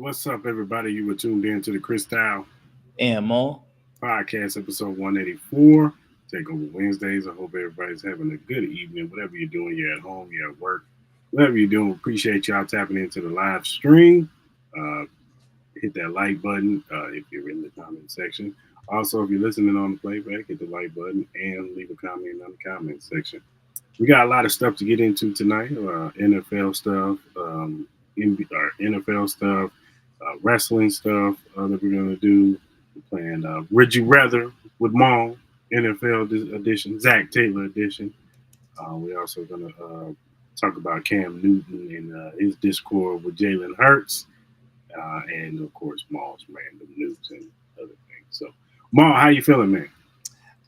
What's up, everybody? You were tuned in to the Cris And Mo, podcast, episode 184. Takeover Wednesdays. I hope everybody's having a good evening. Whatever you're doing, you're at home, you're at work, whatever you're doing. Appreciate y'all tapping into the live stream. Uh, Hit that like button if you're in the comment section. Also, if you're listening on the playback, hit the like button and leave a comment on the comment section. We got a lot of stuff to get into tonight. NFL stuff, NFL stuff, wrestling stuff that we're gonna do. We're playing Would You Rather with Maul NFL edition, Zach Taylor edition. We're also gonna talk about Cam Newton and his discord with Jalen Hurts, and of course Maul's random news and other things. So, Maul, how you feeling, man?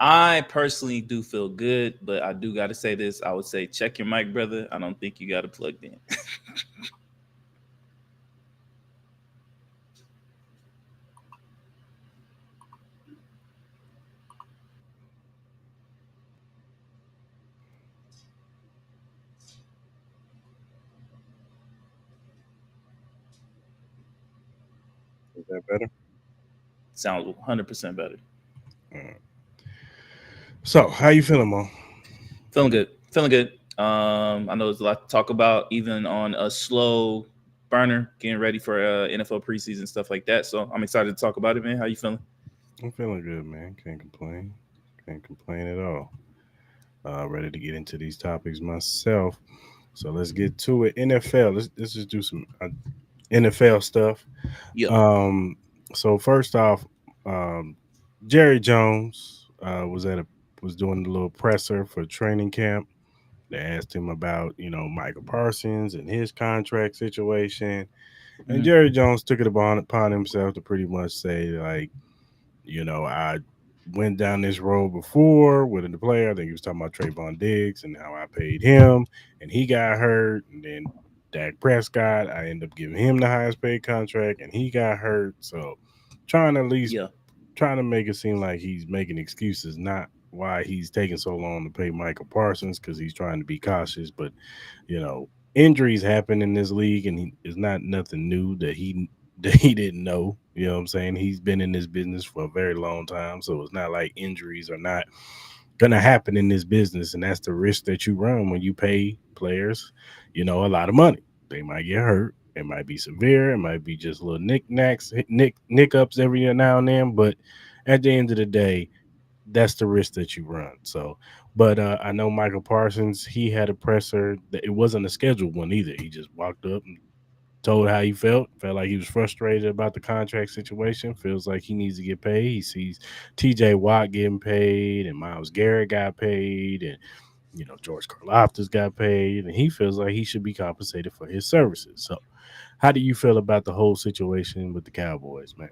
I personally do feel good, but I do got to say this. I would say check your mic, brother. I don't think you got it plugged in. Is that better? Sounds 100% better. Mm. So, how you feeling, Maul? Feeling good. Feeling good. I know there's a lot to talk about, even on a slow burner, getting ready for NFL preseason, stuff like that. So I'm excited to talk about it, man. How you feeling? I'm feeling good, man. Can't complain. Can't complain at all. Ready to get into these topics myself. So let's get to it. NFL. Let's just do some NFL stuff. Yeah. Um, so first off, um, Jerry Jones was doing a little presser for training camp. They asked him about Micah Parsons and his contract situation, and Mm-hmm. Jerry Jones took it upon himself to pretty much say like, I went down this road before with the player. I think he was talking about Trayvon Diggs and how I paid him and he got hurt. And then Dak Prescott, I ended up giving him the highest paid contract and he got hurt. So trying to at least Yeah. trying to make it seem like he's making excuses, not why he's taking so long to pay Michael Parsons because he's trying to be cautious. But, you know, injuries happen in this league and it's not nothing new that he didn't know. You know what I'm saying? He's been in this business for a very long time. So it's not like injuries are not gonna happen in this business. And that's the risk that you run when you pay players, a lot of money. They might get hurt. It might be severe. It might be just little nickups every now and then. But at the end of the day, that's the risk that you run. So, but I know Michael Parsons, he had a presser that it wasn't a scheduled one either. He just walked up and told how he felt like he was frustrated about the contract situation, feels like he needs to get paid. He sees TJ Watt getting paid and Miles Garrett got paid and George Karlaftis got paid and he feels like he should be compensated for his services. So how do you feel about the whole situation with the Cowboys, man?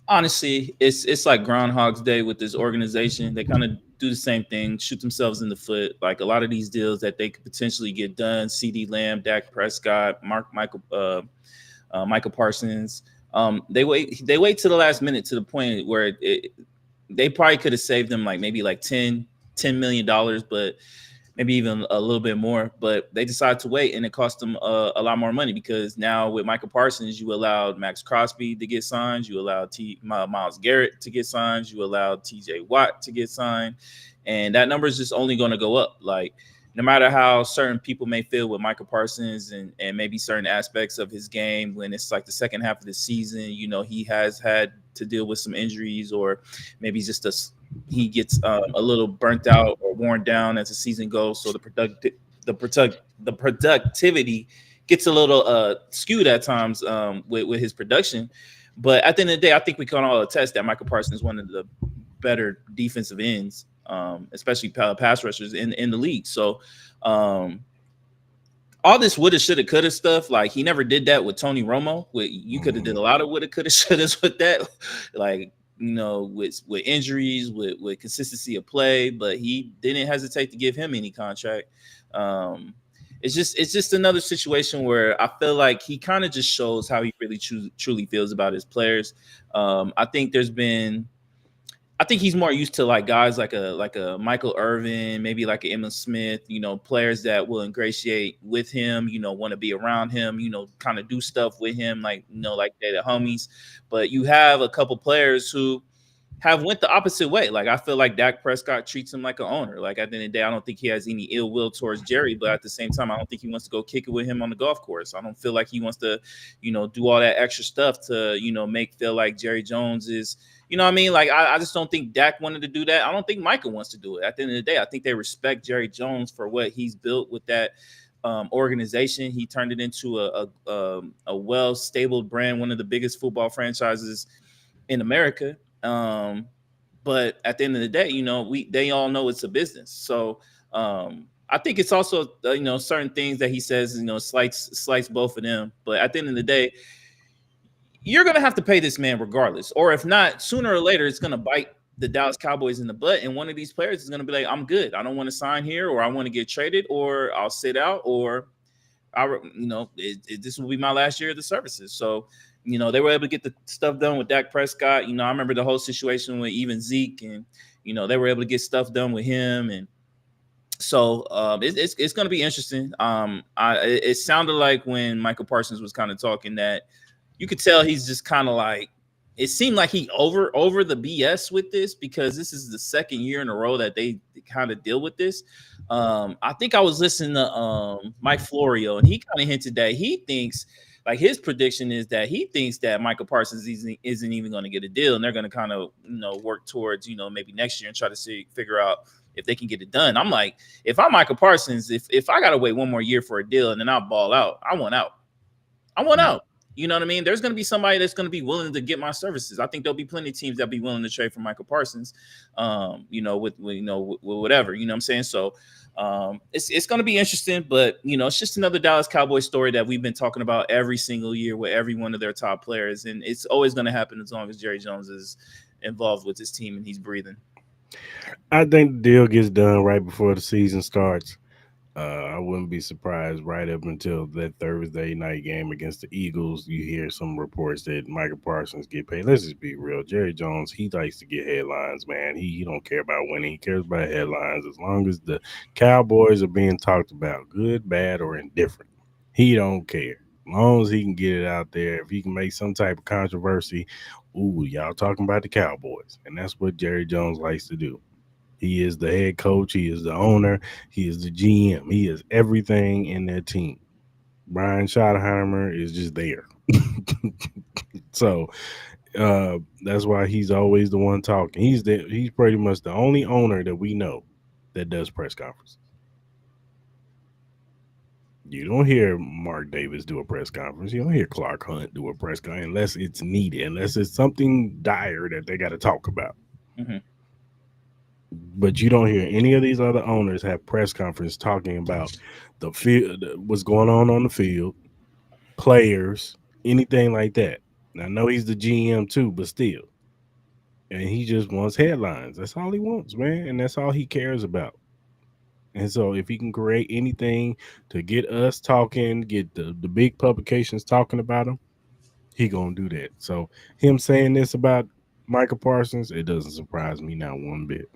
Honestly, it's like Groundhog's Day with this organization. They kind of do the same thing, shoot themselves in the foot. Like a lot of these deals that they could potentially get done: CD Lamb, Dak Prescott, Michael Parsons. They wait to the last minute to the point where they probably could have saved them like maybe like $10 million, but maybe even a little bit more, but they decided to wait, and it cost them a lot more money because now with Michael Parsons, you allowed Max Crosby to get signed, you allowed Miles Garrett to get signed, you allowed TJ Watt to get signed, and that number is just only going to go up. Like no matter how certain people may feel with Michael Parsons and maybe certain aspects of his game, when it's like the second half of the season, he has had to deal with some injuries or maybe just he gets a little burnt out or worn down as the season goes. So the productivity gets a little skewed at times with his production. But at the end of the day, I think we can all attest that Michael Parsons is one of the better defensive ends, especially pass rushers in the league. So all this woulda, shoulda, coulda stuff, like he never did that with Tony Romo. You could have did a lot of woulda, coulda, shouldas with that, like with injuries, with consistency of play, but he didn't hesitate to give him any contract. It's just another situation where I feel like he kind of just shows how he really truly feels about his players. I think there's been I think he's more used to like guys like a Michael Irvin, maybe like a Emmitt Smith, players that will ingratiate with him, want to be around him, kind of do stuff with him, like like they're the homies. But you have a couple players who have went the opposite way. Like I feel like Dak Prescott treats him like an owner. Like at the end of the day, I don't think he has any ill will towards Jerry, but at the same time, I don't think he wants to go kick it with him on the golf course. I don't feel like he wants to, do all that extra stuff to, make feel like Jerry Jones is, what I mean? Like I just don't think Dak wanted to do that. I don't think Micah wants to do it. At the end of the day, I think they respect Jerry Jones for what he's built with that organization. He turned it into a well stable brand, one of the biggest football franchises in America. But at the end of the day, they all know it's a business. So I think it's also certain things that he says, slights both of them. But at the end of the day, you're gonna have to pay this man regardless. Or if not, sooner or later, it's gonna bite the Dallas Cowboys in the butt, and one of these players is gonna be like, "I'm good. I don't want to sign here, or I want to get traded, or I'll sit out, or this will be my last year of the services." So. They were able to get the stuff done with Dak Prescott. I remember the whole situation with even Zeke, and they were able to get stuff done with him, and so it's going to be interesting. It sounded like when Micah Parsons was kind of talking that you could tell he's just kind of like, it seemed like he over the BS with this, because this is the second year in a row that they kind of deal with this. I think I was listening to Mike Florio, and he kind of hinted that he thinks. Like his prediction is that he thinks that Micah Parsons isn't even going to get a deal, and they're going to kind of work towards maybe next year and try to figure out if they can get it done. I'm like, if I'm Micah Parsons, if I got to wait one more year for a deal and then I'll ball out, I want out. You know what I mean? There's going to be somebody that's going to be willing to get my services. I think there'll be plenty of teams that'll be willing to trade for Micah Parsons. With whatever. You know what I'm saying? So. It's going to be interesting, but it's just another Dallas Cowboys story that we've been talking about every single year with every one of their top players, and it's always going to happen as long as Jerry Jones is involved with his team and he's breathing. I think the deal gets done right before the season starts. I wouldn't be surprised right up until that Thursday night game against the Eagles. You hear some reports that Micah Parsons get paid. Let's just be real. Jerry Jones, he likes to get headlines, man. He don't care about winning. He cares about headlines. As long as the Cowboys are being talked about, good, bad, or indifferent, he don't care. As long as he can get it out there, if he can make some type of controversy, ooh, y'all talking about the Cowboys. And that's what Jerry Jones likes to do. He is the head coach. He is the owner. He is the GM. He is everything in that team. Brian Schottenheimer is just there. So that's why he's always the one talking. He's pretty much the only owner that we know that does press conferences. You don't hear Mark Davis do a press conference. You don't hear Clark Hunt do a press conference unless it's needed, unless it's something dire that they got to talk about. Mm-hmm. But you don't hear any of these other owners have press conference talking about the field, what's going on the field, players, anything like that. Now, I know he's the GM too, but still. And he just wants headlines. That's all he wants, man. And that's all he cares about. And so if he can create anything to get us talking, get the big publications talking about him, he gonna do that. So him saying this about Micah Parsons, it doesn't surprise me not one bit.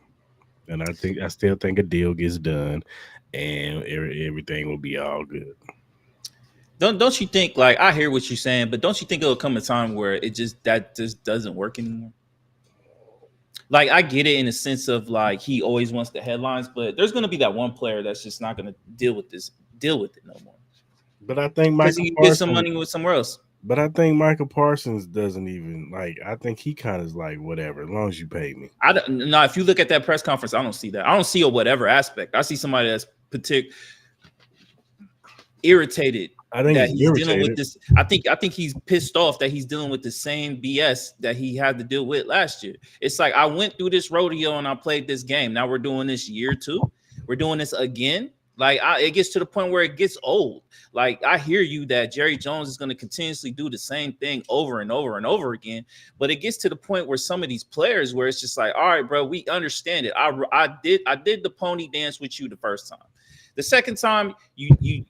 And I still think a deal gets done, and everything will be all good. Don't you think, like, I hear what you're saying, but don't you think it'll come a time where it just doesn't work anymore? Like, I get it in the sense of like he always wants the headlines, but there's gonna be that one player that's just not gonna deal with it no more. But I think because you get some money with somewhere else. But I think Micah Parsons doesn't even like. I think he kind of is like, whatever, as long as you pay me. No, if you look at that press conference, I don't see that. I don't see a whatever aspect. I see somebody that's irritated. I think that he's dealing with this. I think he's pissed off that he's dealing with the same BS that he had to deal with last year. It's like, I went through this rodeo and I played this game. Now we're doing this year 2. We're doing this again. Like, it gets to the point where it gets old. Like, I hear you that Jerry Jones is going to continuously do the same thing over and over and over again. But it gets to the point where some of these players, where it's just like, all right, bro, we understand it. I did the pony dance with you the first time. The second time,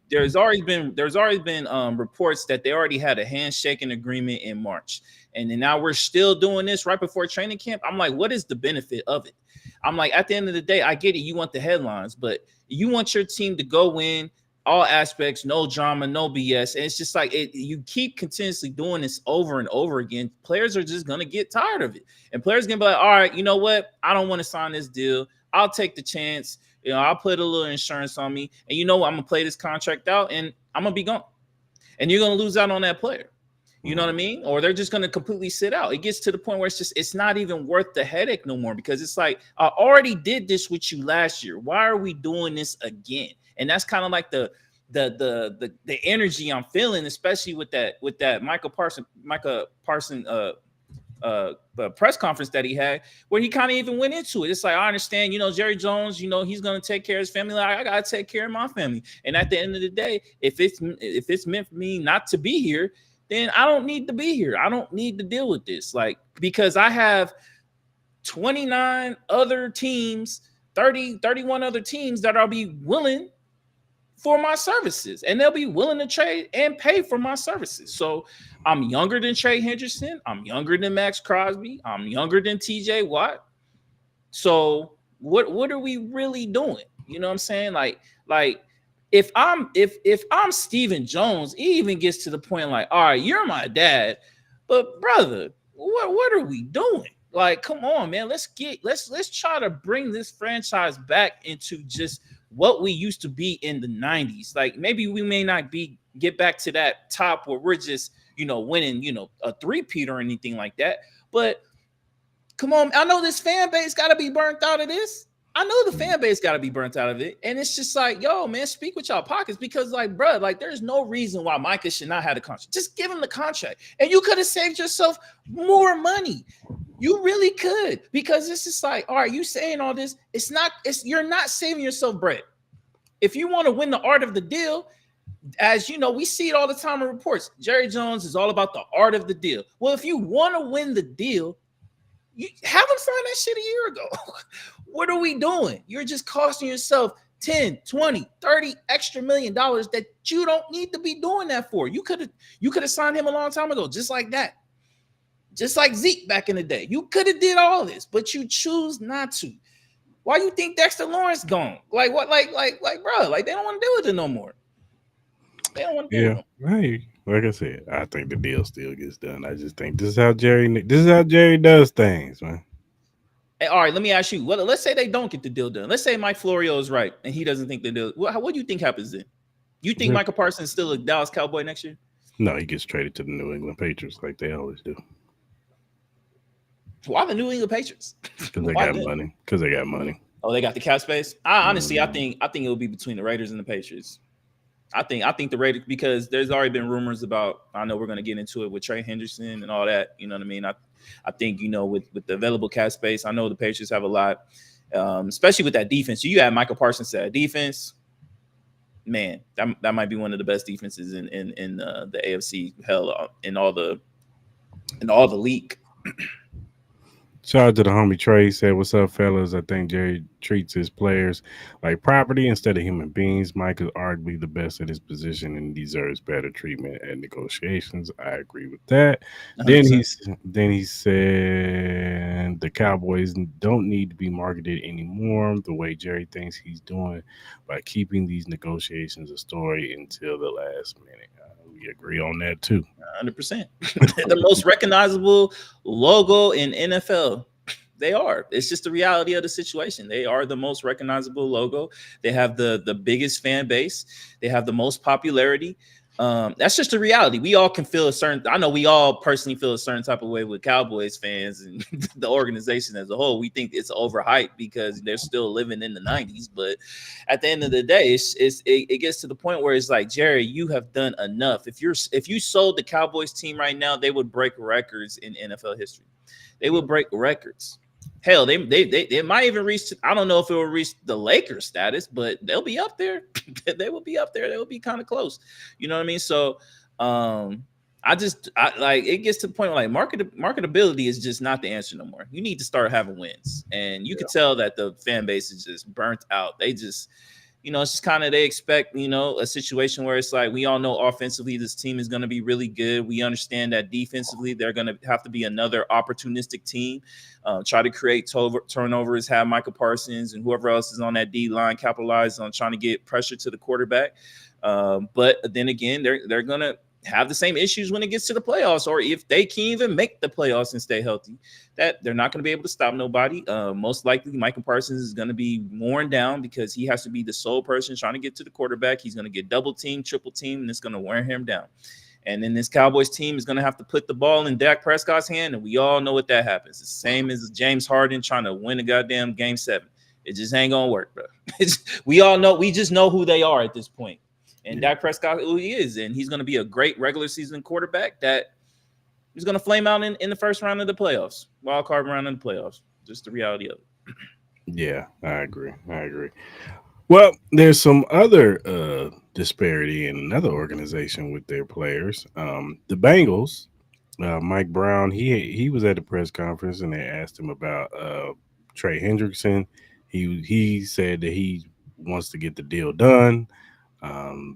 there's already been reports that they already had a handshaking agreement in March, and then now we're still doing this right before training camp. I'm like, what is the benefit of it? I'm like, at the end of the day, I get it. You want the headlines, but you want your team to go win all aspects, no drama, no BS. And it's just like you keep continuously doing this over and over again. Players are just gonna get tired of it, and players gonna be like, all right, you know what? I don't want to sign this deal. I'll take the chance. You know, I'll put a little insurance on me, and you know what? I'm gonna play this contract out, and I'm gonna be gone. And you're gonna lose out on that player. You know what I mean? Or they're just going to completely sit out. It gets to the point where it's not even worth the headache no more, because it's like, I already did this with you last year. Why are we doing this again? And that's kind of like the energy I'm feeling, especially with that Micah Parsons press conference that he had, where he kind of even went into it. It's like, I understand, you know, Jerry Jones, you know, he's going to take care of his family. Like, I got to take care of my family. And at the end of the day, if it's meant for me not to be here, then I don't need to be here. I don't need to deal with this. Like, because I have 29 other teams, 31 other teams that I'll be willing for my services, and they'll be willing to trade and pay for my services. So I'm younger than Trey Hendrickson. I'm younger than Max Crosby. I'm younger than TJ Watt. So what are we really doing? You know what I'm saying? Like, if I'm Stephen Jones, it even gets to the point like, all right, you're my dad, but brother, what are we doing? Like, come on, man. Let's try to bring this franchise back into just what we used to be in the 90s. Like, maybe we may not get back to that top where we're just, you know, winning, you know, a three-peat or anything like that. But come on, I know this fan base got to be burnt out of this. I know the fan base got to be burnt out of it. And it's just like, yo, man, speak with y'all pockets, because, like, bro, like, there's no reason why Micah should not have a contract. Just give him the contract. And you could have saved yourself more money. You really could, because it's just like, all right, you saying all this, you're not saving yourself bread. If you want to win the art of the deal, as you know, we see it all the time in reports. Jerry Jones is all about the art of the deal. Well, if you want to win the deal, you haven't signed that shit a year ago. What are we doing? You're just costing yourself 10, 20, 30 extra $1 million that you don't need to be doing that for. You could have signed him a long time ago, just like that. Just like Zeke back in the day. You could have did all this, but you choose not to. Why you think Dexter Lawrence gone? Like what? Like, bro, like, they don't want to deal with it no more. They don't want to deal with it. Hey, like I said, I think the deal still gets done. I just think this is how Jerry does things, man. Hey, all right, let me ask you. Well, let's say they don't get the deal done. Let's say Mike Florio is right and he doesn't think the deal. What do you think happens then? You think Micah Parsons is still a Dallas Cowboy next year? No, he gets traded to the New England Patriots like they always do. Why the New England Patriots? Because they got money. Because they got money. Oh, they got the cap space. Honestly, I think it will be between the Raiders and the Patriots. I think the Raiders, because there's already been rumors about. I know we're going to get into it with Trey Hendrickson and all that. You know what I mean? I think, you know, with the available cap space, I know the Patriots have a lot, especially with that defense. You have Micah Parsons at defense. Man, that might be one of the best defenses in the AFC. Hell, in all the league. Shout out to the homie Trey. Said, "What's up, fellas? I think Jerry treats his players like property instead of human beings. Mike is arguably the best at his position and deserves better treatment at negotiations. I agree with that." 100%. Then he said the Cowboys don't need to be marketed anymore the way Jerry thinks he's doing by keeping these negotiations a story until the last minute. We agree on that too. 100%. The most recognizable logo in NFL. They are. It's just the reality of the situation. They are the most recognizable logo. They have the biggest fan base. They have the most popularity. That's just the reality. We all can feel I know we all personally feel a certain type of way with Cowboys fans and the organization as a whole. We think it's overhyped because they're still living in the 90s. But at the end of the day, it gets to the point where it's like, Jerry, you have done enough. If you sold the Cowboys team right now, they would break records in NFL history. They would break records. Hell, they might even reach. I don't know if it will reach the Lakers status, but they'll be up there. They will be up there. They will be kind of close. You know what I mean? So, I like, it gets to the point where, like, marketability is just not the answer no more. You need to start having wins, and you can tell that the fan base is just burnt out. They just, It's just kind of they expect, a situation where it's like we all know offensively this team is going to be really good. We understand that defensively they're going to have to be another opportunistic team, try to create turnovers, have Micah Parsons and whoever else is on that D line capitalize on trying to get pressure to the quarterback. But then again, they're going to have the same issues when it gets to the playoffs, or if they can even make the playoffs and stay healthy, that they're not going to be able to stop nobody. Most likely Micah Parsons is going to be worn down because he has to be the sole person trying to get to the quarterback. He's going to get double team, triple team, and it's going to wear him down. And then this Cowboys team is going to have to put the ball in Dak Prescott's hand, and we all know what that happens. It's the same as James Harden trying to win a goddamn Game 7. It just ain't going to work, bro. We all know. We just know who they are at this point. And Dak Prescott, who he is, and he's going to be a great regular season quarterback that is going to flame out in the first round of the playoffs, wild card round of the playoffs. Just the reality of it. Yeah, I agree. Well, there's some other disparity in another organization with their players. The Bengals, Mike Brown, he was at the press conference and they asked him about Trey Hendrickson. He said that he wants to get the deal done.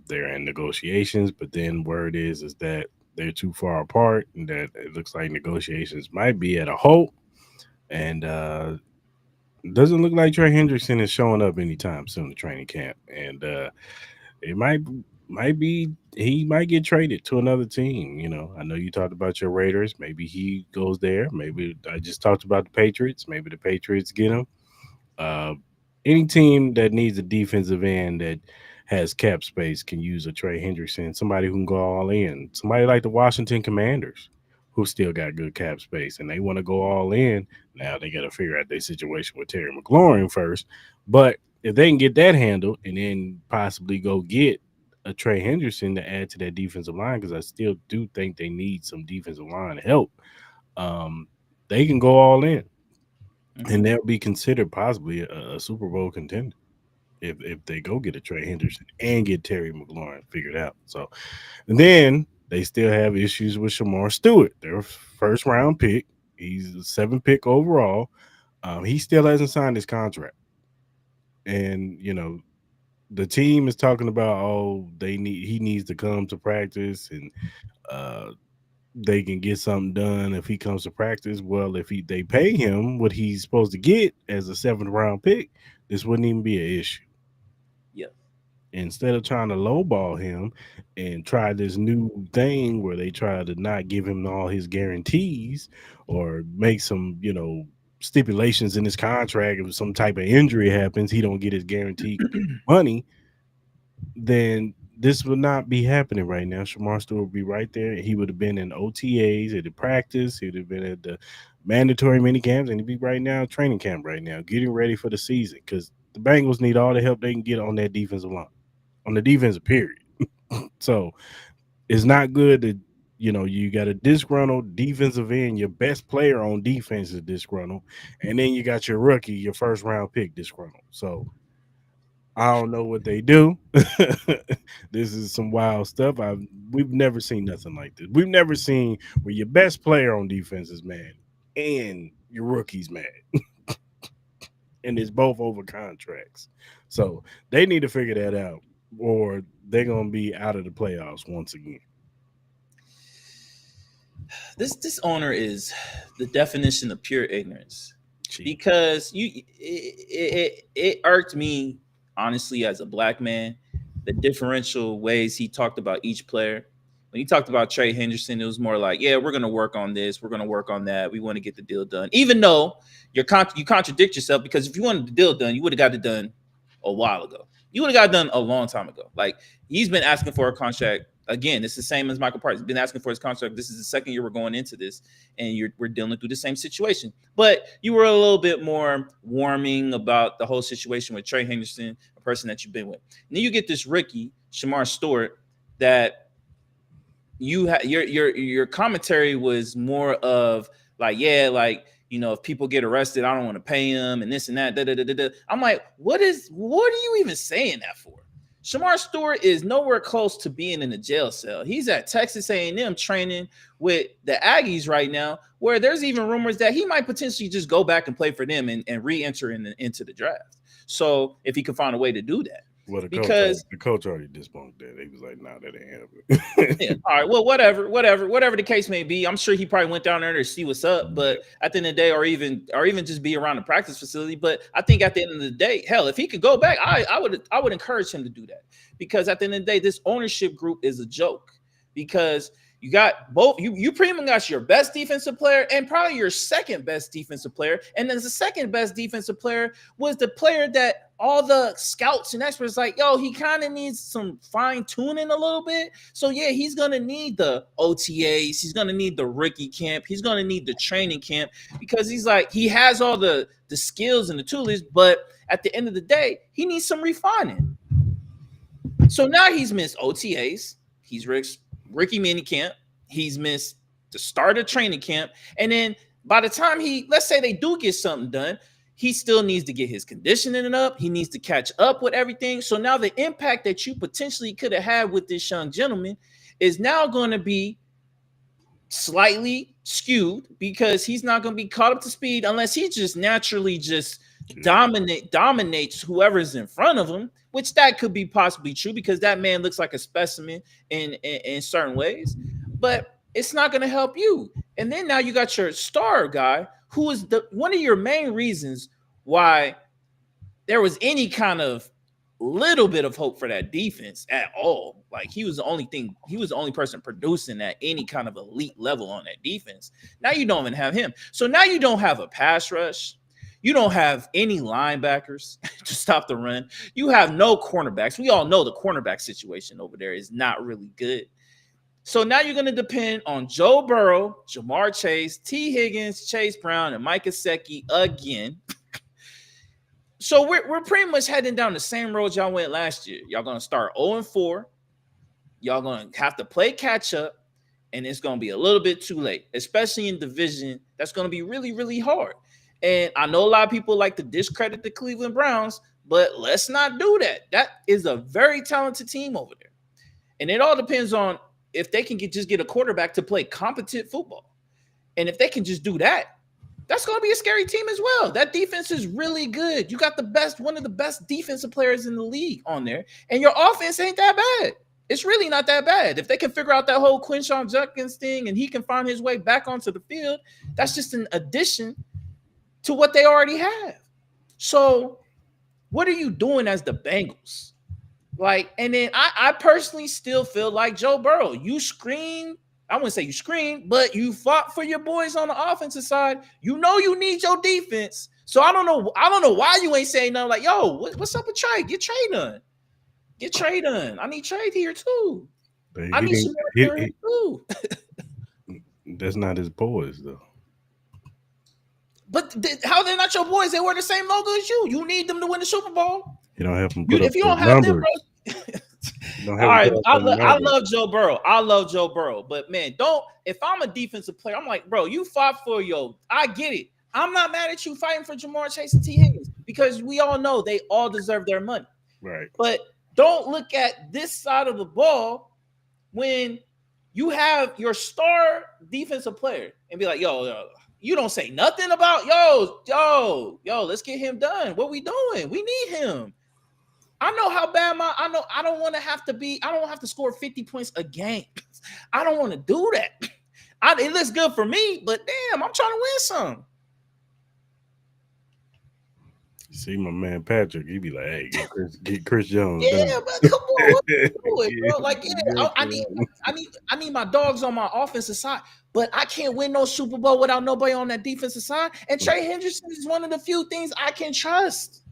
They're in negotiations, but then word is that they're too far apart and that it looks like negotiations might be at a halt. And doesn't look like Trey Hendrickson is showing up anytime soon to training camp. And it might be he might get traded to another team. I know you talked about your Raiders. Maybe he goes there. Maybe I just talked about the Patriots. Maybe the Patriots get him. Uh, any team that needs a defensive end that has cap space can use a Trey Hendrickson, somebody who can go all in. Somebody like the Washington Commanders, who still got good cap space, and they want to go all in. Now they got to figure out their situation with Terry McLaurin first. But if they can get that handled and then possibly go get a Trey Hendrickson to add to that defensive line, because I still do think they need some defensive line help, they can go all in. And they'll be considered possibly a Super Bowl contender if they go get a Trey Hendrickson and get Terry McLaurin figured out. So, and then they still have issues with Shamar Stewart, their first round pick. He's a 7th pick overall. He still hasn't signed his contract, and the team is talking about he needs to come to practice and they can get something done if he comes to practice. Well, if they pay him what he's supposed to get as a 7th round pick, this wouldn't even be an issue. Yeah. Instead of trying to lowball him and try this new thing where they try to not give him all his guarantees or make some, stipulations in his contract, if some type of injury happens, he don't get his guaranteed money, then this would not be happening right now. Shamar Stewart would be right there. He would have been in OTAs, he'd have practiced, he'd have been at the mandatory mini camps, and he'd be right now training camp right now, getting ready for the season, because the Bengals need all the help they can get on that defensive line, on the defensive period. So it's not good that you got a disgruntled defensive end, your best player on defense is disgruntled, and then you got your rookie, your first round pick, disgruntled. So I don't know what they do. This is some wild stuff. We've never seen nothing like this. We've never seen where your best player on defense is mad and your rookie's mad. And it's both over contracts. So they need to figure that out, or they're going to be out of the playoffs once again. This owner is the definition of pure ignorance. Jeez. Because it irked me, honestly, as a black man, the differential ways he talked about each player. When he talked about Trey Hendrickson, it was more like, yeah, we're going to work on this. We're going to work on that. We want to get the deal done. Even though you contradict yourself, because if you wanted the deal done, you would have got it done a while ago. You would have got it done a long time ago. Like, he's been asking for a contract. Again, it's the same as Micah Parsons. He's been asking for his contract. This is the second year we're going into this, and we're dealing through the same situation. But you were a little bit more warming about the whole situation with Trey Hendrickson, a person that you've been with. And then you get this rookie, Shamar Stewart, that your commentary was more of like, yeah, like, if people get arrested, I don't want to pay them and this and that. Da, da, da, da, da. I'm like, what are you even saying that for? Shamar Stewart is nowhere close to being in a jail cell. He's at Texas A&M training with the Aggies right now, where there's even rumors that he might potentially just go back and play for them and re-enter into the draft. So if he could find a way to do that. Well, because the coach already debunked that. He was like, "Nah, that ain't yeah, happening." all right, well, whatever the case may be. I'm sure he probably went down there to see what's up, but at the end of the day, or even just be around the practice facility. But I think at the end of the day, hell, if he could go back, I would encourage him to do that, because at the end of the day, this ownership group is a joke, because you got both. You pretty much got your best defensive player and probably your second best defensive player. And then the second best defensive player was the player that all the scouts and experts like, yo, he kind of needs some fine tuning a little bit. So yeah, he's gonna need the OTAs. He's gonna need the rookie camp. He's gonna need the training camp, because he has all the skills and the tools. But at the end of the day, he needs some refining. So now he's missed OTAs. He's rookie mini camp. He's missed the start of training camp. And then by the time let's say they do get something done, he still needs to get his conditioning up. He needs to catch up with everything. So now the impact that you potentially could have had with this young gentleman is now going to be slightly skewed, because he's not going to be caught up to speed unless he just naturally just dominates whoever's in front of him, which that could be possibly true, because that man looks like a specimen in certain ways, but it's not going to help you. And then now you got your star guy, who is one of your main reasons why there was any kind of little bit of hope for that defense at all. Like, he was the only person producing at any kind of elite level on that defense. Now you don't even have him. So now you don't have a pass rush. You don't have any linebackers to stop the run. You have no cornerbacks. We all know the cornerback situation over there is not really good. So now you're going to depend on Joe Burrow, Jamar Chase, T. Higgins, Chase Brown, and Mike Gesicki again. So we're pretty much heading down the same road y'all went last year. Y'all going to start 0-4. Y'all going to have to play catch up, and it's going to be a little bit too late, especially in division. That's going to be really, really hard. And I know a lot of people like to discredit the Cleveland Browns, but let's not do that. That is a very talented team over there. And it all depends on if they can just get a quarterback to play competent football. And if they can just do that, that's going to be a scary team as well. That defense is really good. You got one of the best defensive players in the league on there, and your offense ain't that bad. It's really not that bad. If they can figure out that whole Quinshon Judkins thing and he can find his way back onto the field, that's just an addition to what they already have. So what are you doing as the Bengals? Like, and then I personally still feel like Joe Burrow, you scream. I wouldn't say you scream, but you fought for your boys on the offensive side. You know you need your defense. So I don't know why you ain't saying nothing like, yo, what's up with Trey? Get Trey done. Get Trey done. I need Trey here too. I need some more here too. That's not his boys though. But how they're not your boys? They wear the same logo as you. You need them to win the Super Bowl. You don't have them. If you don't have them, bro. All right, I love Joe Burrow. I love Joe Burrow, but man, if I'm a defensive player, I'm like, bro, you fought for I get it. I'm not mad at you fighting for Jamar Chase and T. Higgins, because we all know they all deserve their money. Right. But don't look at this side of the ball when you have your star defensive player and be like, yo, you don't say nothing about, yo, let's get him done. What we doing? We need him. I know how bad I don't want to have to score 50 points a game. I don't want to do that. It looks good for me, but damn, I'm trying to win some. See my man Patrick, he be like, "Hey, get Chris Jones." Yeah, done. but come on, what you doing, bro? Like, I need my dogs on my offensive side, but I can't win no Super Bowl without nobody on that defensive side. And Trey Hendrickson is one of the few things I can trust.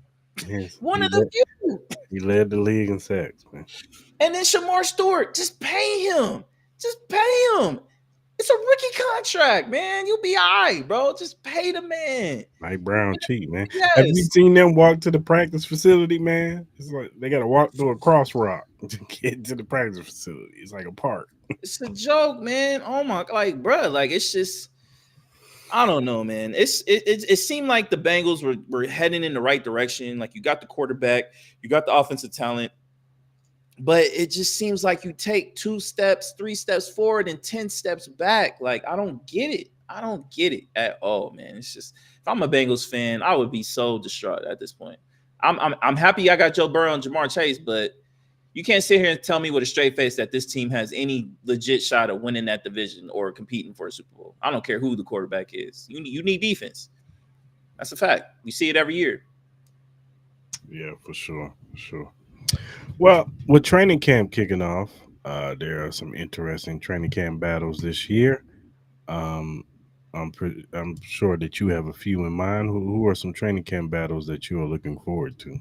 Yes, one of the few. He led the league in sacks, man. And then Shamar Stewart, just pay him. Just pay him. It's a rookie contract, man. You'll be all right, bro. Just pay the man. Mike Brown cheat, man. Yes. Have you seen them walk to the practice facility, man? It's like they got to walk through a crosswalk to get to the practice facility. It's like a park. It's a joke, man. Oh my, like, bro, like it's just, I don't know, man. It seemed like the Bengals were heading in the right direction. Like, you got the quarterback, you got the offensive talent. But it just seems like you take 2 steps, 3 steps forward and 10 steps back. Like, I don't get it. I don't get it at all, man. It's just, if I'm a Bengals fan, I would be so distraught at this point. I'm happy I got Joe Burrow and Jamar Chase, but you can't sit here and tell me with a straight face that this team has any legit shot of winning that division or competing for a Super Bowl. I don't care who the quarterback is. You need defense. That's a fact. We see it every year. Yeah, for sure, for sure. Well, with training camp kicking off, there are some interesting training camp battles this year. Um, I'm sure that you have a few in mind. Who are some training camp battles that you are looking forward to?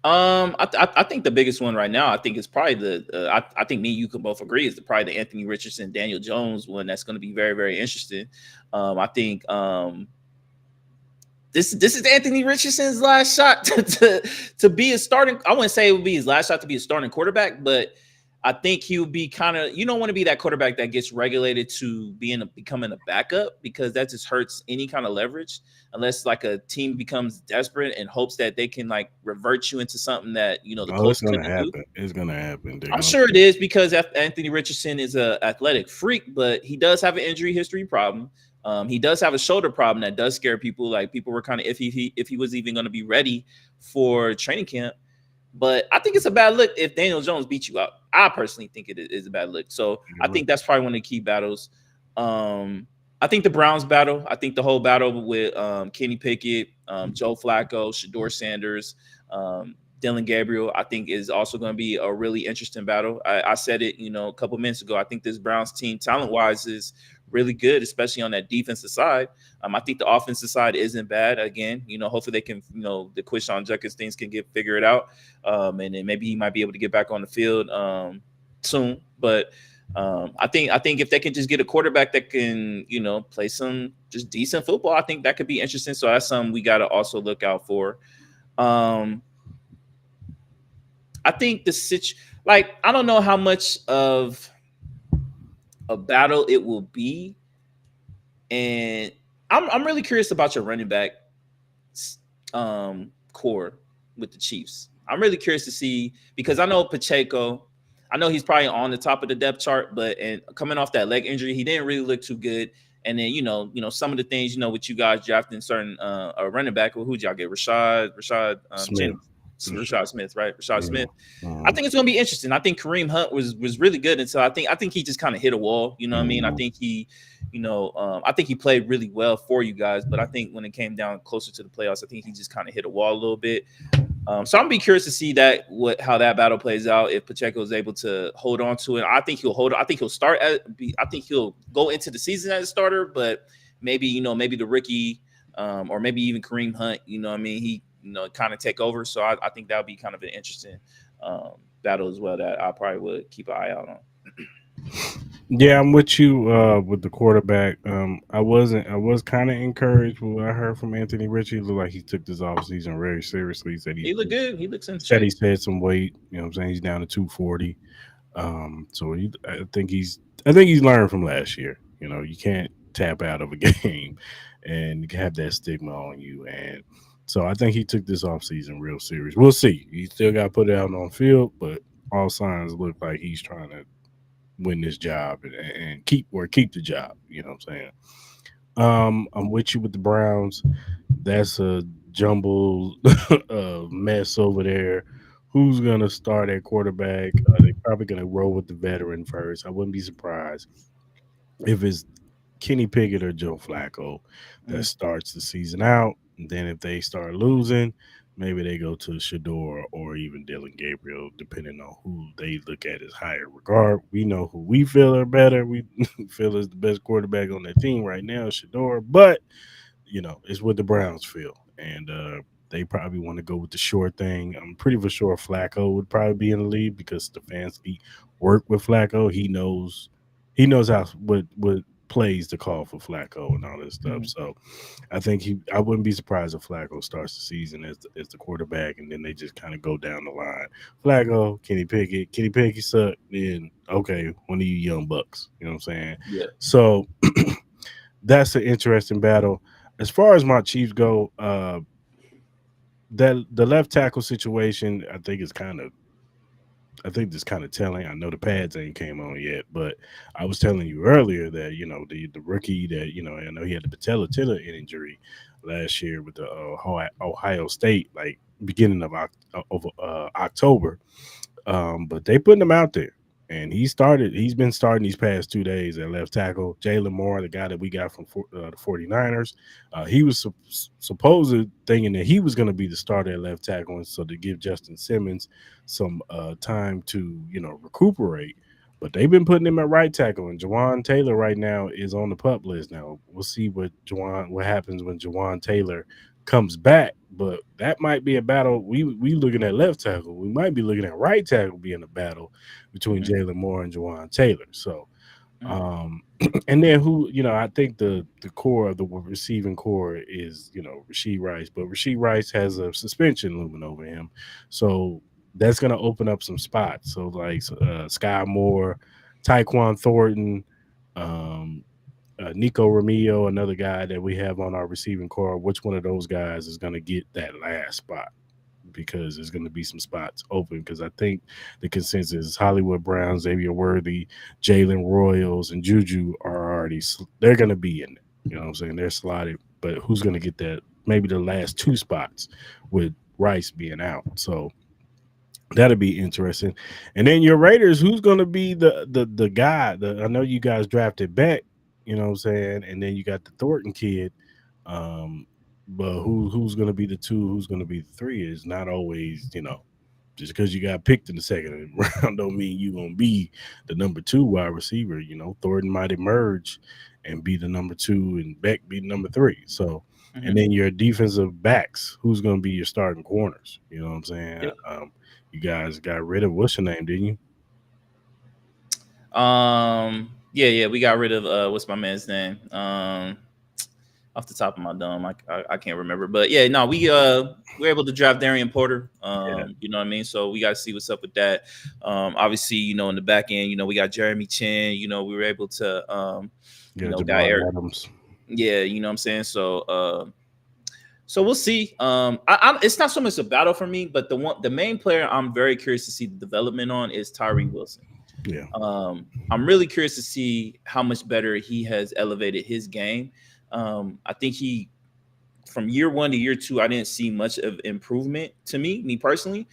I think the biggest one right now, I think is probably I think me and you can both agree is probably the Anthony Richardson Daniel Jones one. That's going to be very very interesting. I think this is Anthony Richardson's last shot to be a starting. I wouldn't say it would be his last shot to be a starting quarterback, but I think he would be kind of, you don't want to be that quarterback that gets regulated to becoming a backup, because that just hurts any kind of leverage, unless like a team becomes desperate and hopes that they can like revert you into something that, the Oh, it's Colts gonna couldn't do. happen. It's gonna happen. They're I'm gonna. sure it is, because Anthony Richardson is a athletic freak, but he does have an injury history problem. He does have a shoulder problem that does scare people. Like, people were kind of iffy if he was even going to be ready for training camp. But I think it's a bad look if Daniel Jones beats you out. I personally think it is a bad look. So I think that's probably one of the key battles. I think the Browns battle. I think the whole battle with Kenny Pickett, Joe Flacco, Shador Sanders, Dylan Gabriel, I think is also going to be a really interesting battle. I said it, a couple minutes ago. I think this Browns team, talent-wise, is really good, especially on that defensive side. I think the offensive side isn't bad. Again, hopefully they can, the Quishon Judkins things can get figured out, and then maybe he might be able to get back on the field soon. But I think if they can just get a quarterback that can, play some just decent football, I think that could be interesting. So that's something we got to also look out for. I think I don't know how much of a battle it will be, and I'm really curious about your running back core with the Chiefs. I'm really curious to see, because I know Pacheco, I know he's probably on the top of the depth chart, but and coming off that leg injury, he didn't really look too good. And then some of the things with you guys drafting certain a running back. Well, who'd y'all get? Rashad Smith. Jennings. Rashad Smith, right? Rashad Smith. Mm-hmm. I think it's going to be interesting. I think Kareem Hunt was really good until I think he just kind of hit a wall. You know what I mean? I think he, I think he played really well for you guys, but I think when it came down closer to the playoffs, I think he just kind of hit a wall a little bit. So I'm gonna be curious to see how that battle plays out, if Pacheco is able to hold on to it. I think he'll hold on. I think he'll start I think he'll go into the season as a starter, but maybe the rookie, or maybe even Kareem Hunt, he kind of take over. So I think that would be kind of an interesting battle as well that I probably would keep an eye out on. Yeah, I'm with you with the quarterback. I was kind of encouraged with what I heard from Anthony Ritchie. It looked like he took this offseason very seriously. He said he looked good. He looks in said shape. he's had some weight. You know what I'm saying? He's down to 240. So I think he's learned from last year. You can't tap out of a game and have that stigma on you. And so I think he took this offseason real serious. We'll see. He still got to put it out on field, but all signs look like he's trying to win this job and keep the job. You know what I'm saying? I'm with you with the Browns. That's a jumble mess over there. Who's gonna start at quarterback? They're probably gonna roll with the veteran first. I wouldn't be surprised if it's Kenny Pickett or Joe Flacco that starts the season out. And then if they start losing, maybe they go to Shador or even Dylan Gabriel, depending on who they look at as higher regard. We know who we feel are better. We feel is the best quarterback on that team right now, Shador. But it's what the Browns feel, and they probably want to go with the sure thing. I'm pretty for sure Flacco would probably be in the lead because Stefanski worked with Flacco. He knows how what plays to call for Flacco and all this stuff. So I wouldn't be surprised if Flacco starts the season as the quarterback, and then they just kind of go down the line. Flacco, Kenny Pickett suck. Then okay, one of you young bucks. You know what I'm saying? Yeah. So that's an interesting battle. As far as my Chiefs go, that the left tackle situation, I think this kind of telling. I know the pads ain't came on yet, but I was telling you earlier that the rookie that I know he had the patella tendon injury last year with the Ohio State. Like beginning of October. But they putting him out there. And he's been starting these past 2 days at left tackle. Jalen Moore, the guy that we got from the 49ers, he was supposed thinking that he was going to be the starter at left tackle, and so to give Justin Simmons some time to recuperate. But they've been putting him at right tackle, and Jawan Taylor right now is on the pup list. Now we'll see what happens when Jawan Taylor comes back, but that might be a battle. We looking at left tackle. We might be looking at right tackle being a battle between Mhm, Jalen Moore and Jawan Taylor. So, mhm, um, and then I think the core of the receiving core is Rasheed Rice, but Rasheed Rice has a suspension looming over him, so that's gonna open up some spots. So like Sky Moore, Tyquan Thornton, um, Nico Ramillo, another guy that we have on our receiving core. Which one of those guys is going to get that last spot? Because there's going to be some spots open. Because I think the consensus is Hollywood Brown, Xavier Worthy, Jalen Royals, and Juju are already they're going to be in there. You know what I'm saying? They're slotted, but who's going to get that? Maybe the last two spots with Rice being out. So that'll be interesting. And then your Raiders, who's going to be the guy? I know you guys drafted Beck, you know what I'm saying, and then you got the Thornton kid. Um, but who's going to be the two? Who's going to be the three? Is not always just because you got picked in the second round don't mean you're going to be the number two wide receiver. Thornton might emerge and be the number two, and Beck be the number three. So. And mhm. then your defensive backs, who's going to be your starting corners? You know what I'm saying? Yep. You guys got rid of what's your name, didn't you? Yeah, we got rid of what's my man's name? Off the top of my dome, I can't remember, but yeah, no, we're able to draft Darian Porter. Yeah, You know what I mean. So we got to see what's up with that. Obviously, in the back end, we got Jeremy Chin. We were able to yeah, got Jamal Eric. Adams. Yeah, you know what I'm saying. So we'll see. It's not so much a battle for me, but the main player I'm very curious to see the development on is Tyree Wilson. Yeah, I'm really curious to see how much better he has elevated his game. I think from year one to year two, I didn't see much of improvement to me personally.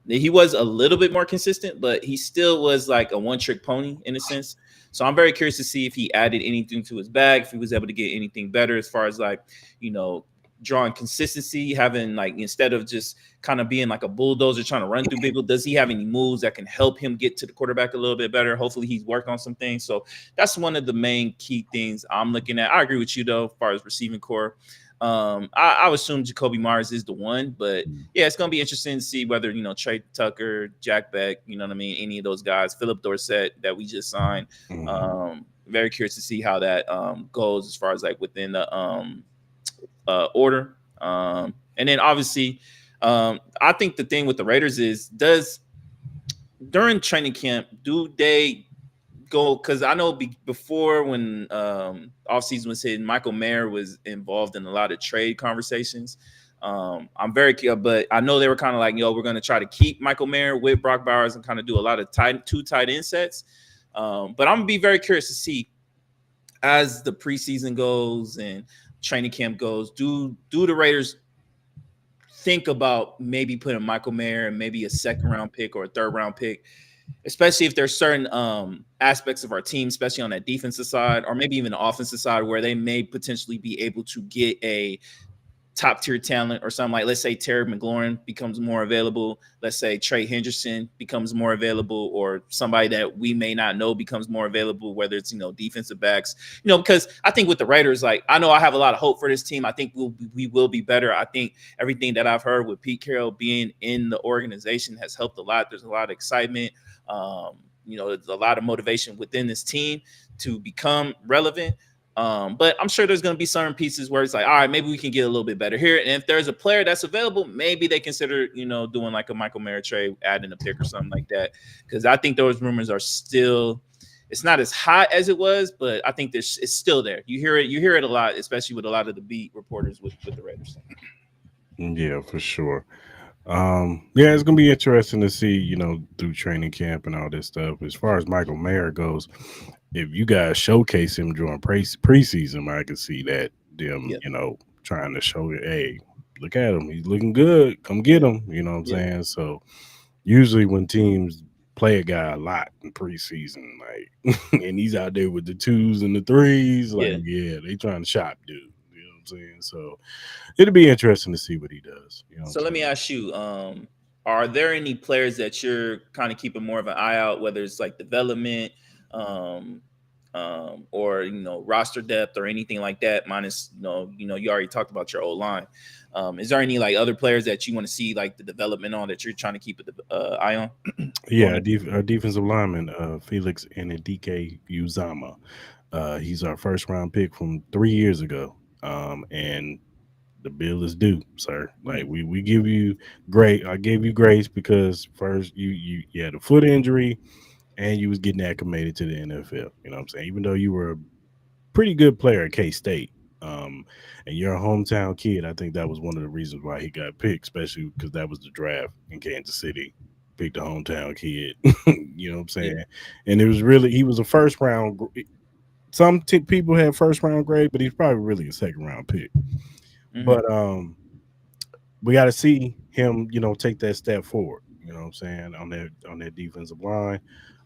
He was a little bit more consistent, but he still was like a one-trick pony in a sense. So I'm very curious to see if he added anything to his bag, if he was able to get anything better as far as like, you know, drawing consistency, having like instead of just kind of being like a bulldozer trying to run through people, does he have any moves that can help him get to the quarterback a little bit better? Hopefully he's worked on some things. So that's one of the main key things I'm looking at. I agree with you though, as far as receiving core. I would assume Jacoby Myers is the one, but yeah, it's gonna be interesting to see whether Trey Tucker, Jack Beck, you know what I mean, any of those guys, Philip Dorsett that we just signed. Very curious to see how that goes as far as like within the order. And then obviously, I think the thing with the Raiders is during training camp, do they go? Because I know before when offseason was hitting, Michael Mayer was involved in a lot of trade conversations. I'm very curious, but I know they were kind of like, we're going to try to keep Michael Mayer with Brock Bowers and kind of do a lot of two tight end sets. But I'm gonna be very curious to see as the preseason goes and training camp goes, do the Raiders think about maybe putting Michael Mayer and maybe a second round pick or a third round pick, especially if there's certain aspects of our team, especially on that defensive side or maybe even the offensive side, where they may potentially be able to get a top tier talent or something like, let's say Terry McLaurin becomes more available. Let's say Trey Hendrickson becomes more available, or somebody that we may not know becomes more available, whether it's, defensive backs, because I think with the Raiders, like, I know I have a lot of hope for this team. I think we will be better. I think everything that I've heard with Pete Carroll being in the organization has helped a lot. There's a lot of excitement. There's a lot of motivation within this team to become relevant. But I'm sure there's going to be certain pieces where it's like, all right, maybe we can get a little bit better here. And if there's a player that's available, maybe they consider, doing like a Michael Mayer trade, adding a pick or something like that. Because I think those rumors are still, it's not as hot as it was, but I think it's still there. You hear it a lot, especially with a lot of the beat reporters with the Raiders. yeah, for sure. Yeah, it's gonna be interesting to see, through training camp and all this stuff. As far as Michael Mayer goes, if you guys showcase him during preseason, I can see that them, Yeah. trying to show it. Hey, look at him. He's looking good. Come get him. You know what I'm Yeah. saying? So usually when teams play a guy a lot in preseason, like, and he's out there with the twos and the threes, like, Yeah. yeah, they trying to shop dude. You know what I'm saying? So it'll be interesting to see what he does. You know what I'm So let me saying? ask you, are there any players that you're kind of keeping more of an eye out, whether it's like development, um, or roster depth or anything like that? Minus, you already talked about your old line. Is there any like other players that you want to see like the development on that you're trying to keep an eye on Yeah, going into? our defensive lineman, Felix Ndike Uzama. He's our first round pick from 3 years ago. And the bill is due, sir. Like Mhm. we give you great. I gave you grace because first you had a foot injury and you was getting acclimated to the NFL. You know what I'm saying? Even though you were a pretty good player at K State, and you're a hometown kid, I think that was one of the reasons why he got picked, especially because that was the draft in Kansas City. Picked a hometown kid. You know what I'm Yeah. saying? And it was really he was a first round. Some people had first round grade, but he's probably really a second round pick. Hmm. But we got to see him, take that step forward. You know what I'm saying on that defensive line.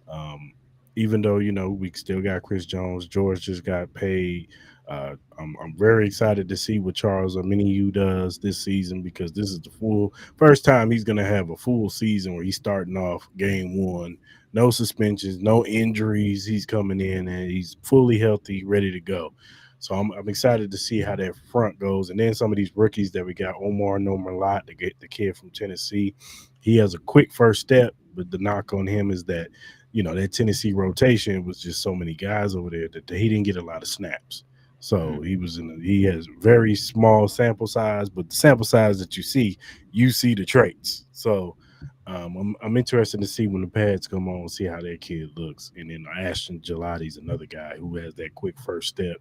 Um, Even though we still got Chris Jones, George just got paid. I'm very excited to see what Charles Omenihu does this season because this is the full first time he's gonna have a full season where he's starting off game one, no suspensions, no injuries. He's coming in and he's fully healthy, ready to go. So I'm excited to see how that front goes, and then some of these rookies that we got, Omar Norman Lott, the kid from Tennessee, he has a quick first step, but the knock on him is that that Tennessee rotation was just so many guys over there that he didn't get a lot of snaps. So Hmm. he has very small sample size, but the sample size that you see the traits. So I'm interested to see when the pads come on, see how that kid looks. And then Ashton Gelati's another guy who has that quick first step,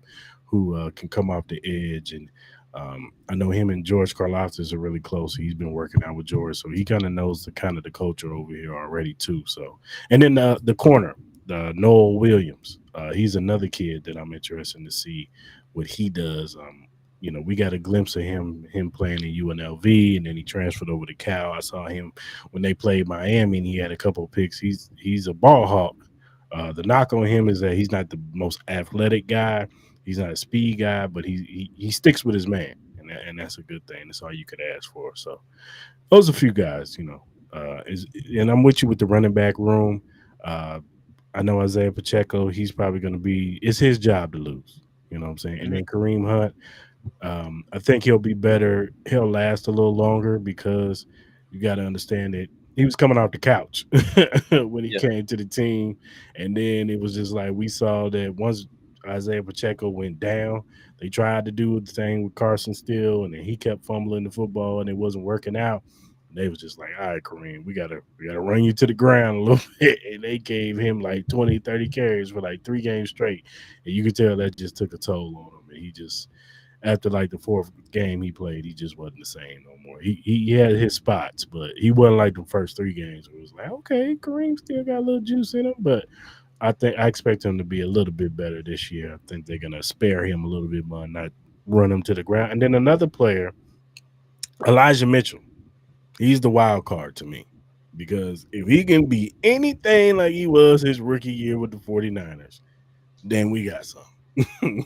who can come off the edge. And I know him and George Karlaftis are really close. He's been working out with George, so he kind of knows the culture over here already too. So, and then the corner, Noel Williams, he's another kid that I'm interested to see what he does. We got a glimpse of him playing in UNLV, and then he transferred over to Cal. I saw him when they played Miami, and he had a couple of picks. He's a ball hawk. The knock on him is that he's not the most athletic guy. He's not a speed guy, but he sticks with his man, and that's a good thing. That's all you could ask for. So those are a few guys, and I'm with you with the running back room. Uh, I know Isaiah Pacheco. He's probably going to be. It's his job to lose. You know what I'm saying? And Hmm. then Kareem Hunt. I think he'll be better. He'll last a little longer because you got to understand that he was coming off the couch when he Yeah. came to the team, and then it was just like we saw that once Isaiah Pacheco went down, they tried to do the thing with Carson Steele, and then he kept fumbling the football, and it wasn't working out. And they was just like, all right, Kareem, we gotta run you to the ground a little bit. And they gave him like 20, 30 carries for like 3 games straight. And you could tell that just took a toll on him. And he just after like the fourth game he played, he just wasn't the same no more. He had his spots, but he wasn't like the first 3 games. It was like, okay, Kareem still got a little juice in him, but I expect him to be a little bit better this year. I think they're gonna spare him a little bit more, not run him to the ground. And then another player, Elijah Mitchell, he's the wild card to me. Because if he can be anything like he was his rookie year with the 49ers, then we got some.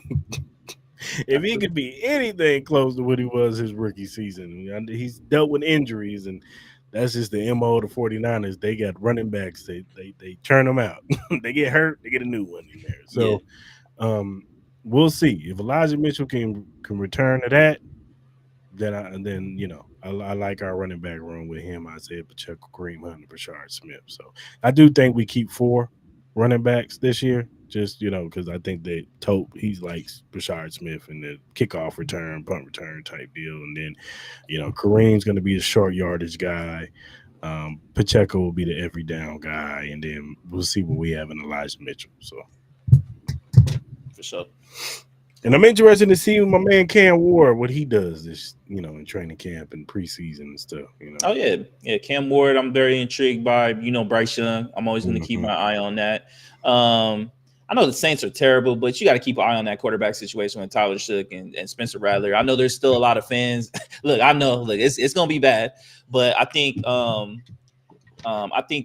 If he could be anything close to what he was his rookie season, he's dealt with injuries, and that's just the MO of the 49ers. They got running backs, they turn them out. They get hurt, they get a new one in there. Yeah. So we'll see. If Elijah Mitchell can return to that, then I like our running back room with him, Isaiah Pacheco, Kareem Hunt, and Brashard Smith. So I do think we keep 4 running backs this year. Just because I think that Tope he's like Brashard Smith in the kickoff return, punt return type deal, and then Kareem's going to be the short yardage guy. Pacheco will be the every down guy, and then we'll see what we have in Elijah Mitchell. So, For sure. and I'm interested to see my man Cam Ward what he does this, in training camp and preseason and stuff. Oh yeah, yeah. Cam Ward, I'm very intrigued by. Bryce Young. I'm always going to keep Mhm. my eye on that. Um, I know the Saints are terrible, but you got to keep an eye on that quarterback situation with Tyler Shook and Spencer Rattler. I know there's still a lot of fans. Look, I know, look, it's gonna be bad, but I think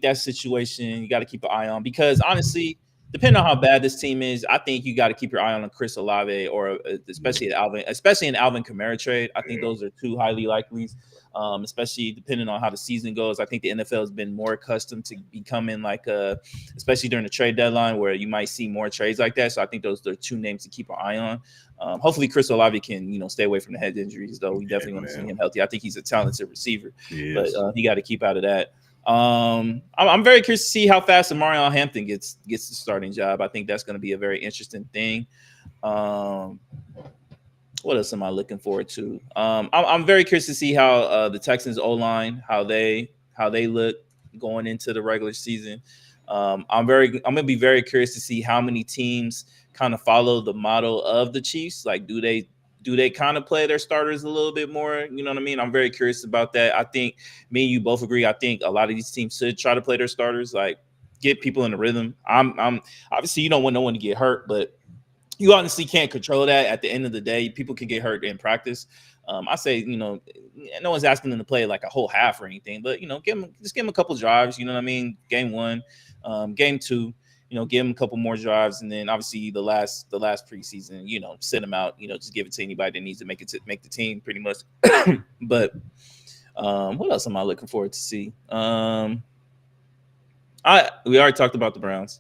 that situation you got to keep an eye on because honestly, depending on how bad this team is, I think you got to keep your eye on Chris Olave or especially in Alvin Kamara trade. I think those are two highly likely. Especially depending on how the season goes. I think the NFL has been more accustomed to becoming like especially during the trade deadline where you might see more trades like that. So I think those are two names to keep an eye on. Hopefully Chris Olave can, stay away from the head injuries, though. We definitely want to see him healthy. I think he's a talented receiver, but he got to keep out of that. I'm very curious to see how fast Amarion Hampton gets the starting job. I think that's going to be a very interesting thing. What else am I looking forward to? I'm very curious to see how the Texans O-line, how they look going into the regular season. I'm gonna be very curious to see how many teams kind of follow the model of the Chiefs. Like, do they kind of play their starters a little bit more? You know what I mean? I'm very curious about that. I think me and you both agree. I think a lot of these teams should try to play their starters, like get people in the rhythm. I'm obviously you don't want no one to get hurt, but you honestly can't control that. At the end of the day, people can get hurt in practice. I say, no one's asking them to play like a whole half or anything, but give them a couple drives. You know what I mean? Game 1, game 2. Give them a couple more drives, and then obviously the last preseason, send them out. Just give it to anybody that needs to make the team, pretty much. But what else am I looking forward to see? We already talked about the Browns.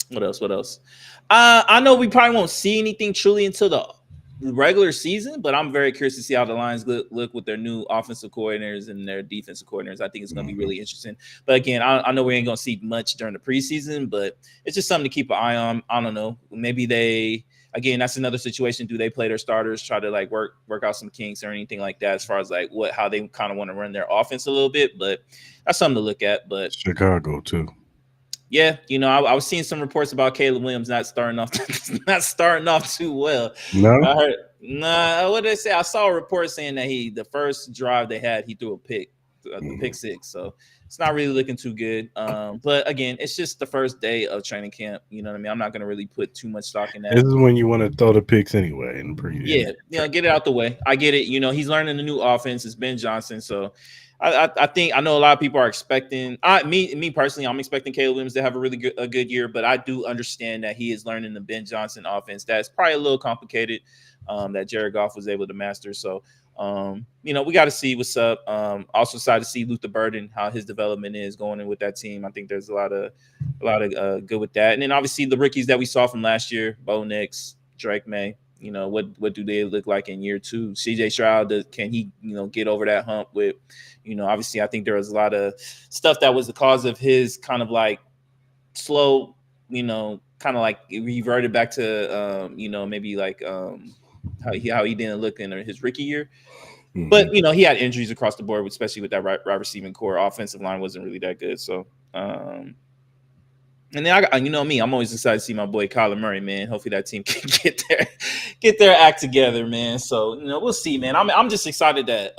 What else? I know we probably won't see anything truly until the regular season, but I'm very curious to see how the Lions look with their new offensive coordinators and their defensive coordinators. I think it's going to be really interesting. But again, I know we ain't going to see much during the preseason, but it's just something to keep an eye on. I don't know. Maybe that's another situation. Do they play their starters, try to like work out some kinks or anything like that as far as like how they kind of want to run their offense a little bit? But that's something to look at. But Chicago too. Yeah, I was seeing some reports about Caleb Williams not starting off too well. No, I heard what did they say? I saw a report saying that the first drive they had, he threw a pick, the pick 6. So it's not really looking too good. But again, it's just the first day of training camp. You know what I mean? I'm not going to really put too much stock in that. This is when you want to throw the picks anyway in the pregame. Yeah, get it out the way. I get it. He's learning the new offense. It's Ben Johnson, so. I know a lot of people are expecting me personally. I'm expecting Caleb Williams to have a good year, but I do understand that he is learning the Ben Johnson offense. That's probably a little complicated that Jared Goff was able to master. So, we got to see what's up. Also excited to see Luther Burden, how his development is going in with that team. I think there's a lot of good with that. And then obviously the rookies that we saw from last year, Bo Nix, Drake May. What do they look like in year 2? CJ Stroud, can he get over that hump with? Obviously, I think there was a lot of stuff that was the cause of his kind of like slow, kind of like reverted back to, maybe like how he didn't look in his rookie year. Mm-hmm. But, he had injuries across the board, especially with that right receiving core. Offensive line wasn't really that good. So, and then I'm always excited to see my boy Kyler Murray, man. Hopefully that team can get their act together, man. So we'll see, man. I'm just excited that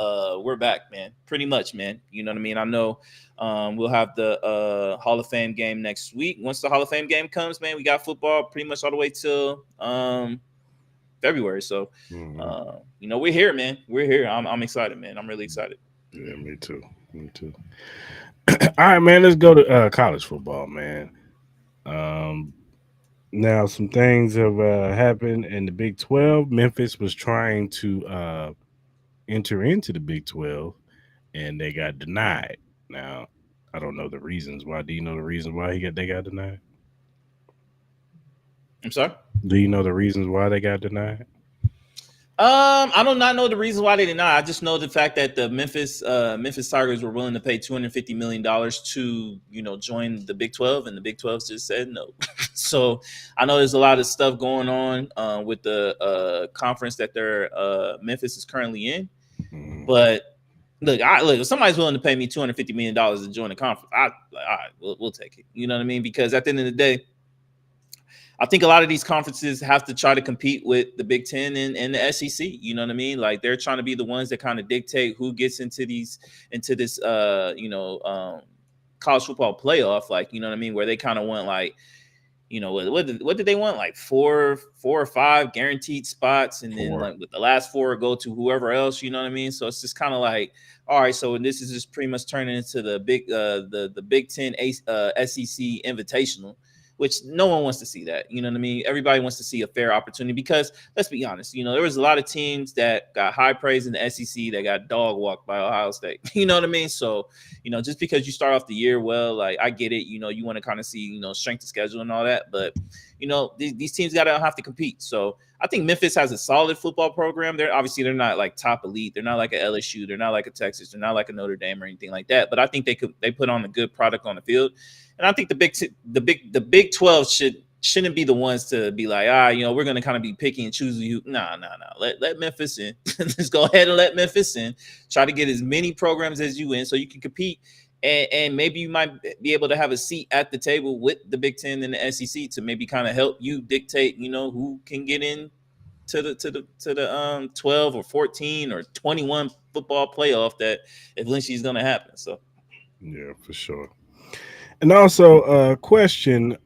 we're back, man. Pretty much, man. You know what I mean? I know we'll have the Hall of Fame game next week. Once the Hall of Fame game comes, man, we got football pretty much all the way till February. So we're here, man. We're here. I'm excited, man. I'm really excited. Yeah, me too. All right, man. Let's go to college football, man. Now some things have happened in the Big 12. Memphis was trying to enter into the Big 12 and they got denied. Now, I don't know the reasons why. Do you know the reasons why they got denied? I'm sorry? Do you know the reasons why they got denied? I do not know the reason why they did not. I just know the fact that the Memphis Tigers were willing to pay $250 million to, join the Big 12, and the Big 12 just said no. So I know there's a lot of stuff going on with the conference that Memphis is currently in. Mm-hmm. But look, if somebody's willing to pay me $250 million to join the conference, all right, we'll take it. You know what I mean? Because at the end of the day, I think a lot of these conferences have to try to compete with the Big Ten and the SEC. You know what I mean? Like they're trying to be the ones that kind of dictate who gets into this, college football playoff, like, you know what I mean, where they kind of went like, you know, what did they want? Like four or five guaranteed spots, and then Four. like with the last four go to whoever else. You know what I mean? So it's just kind of like, all right, so this is just pretty much turning into the the Big Ten SEC Invitational, which no one wants to see that. You know what I mean? Everybody wants to see a fair opportunity because let's be honest, you know, there was a lot of teams that got high praise in the SEC that got dog walked by Ohio State. You know what I mean? So, you know, just because you start off the year well, like I get it, you know, you want to kind of see, you know, strength of schedule and all that, but you know, these teams got to have to compete. So I think Memphis has a solid football program. They're not like top elite. They're not like a LSU. They're not like a Texas. They're not like a Notre Dame or anything like that. But I think they put on a good product on the field. And I think the Big 12 shouldn't be the ones to be like, you know, we're going to kind of be picky and choosing you. Nah. Let Memphis in. Just go ahead and let Memphis in. Try to get as many programs as you in so you can compete. And maybe you might be able to have a seat at the table with the Big Ten and the SEC to maybe kind of help you dictate, you know, who can get in to the 12 or 14 or 21 football playoff that eventually is going to happen. So Yeah, for sure. And also, question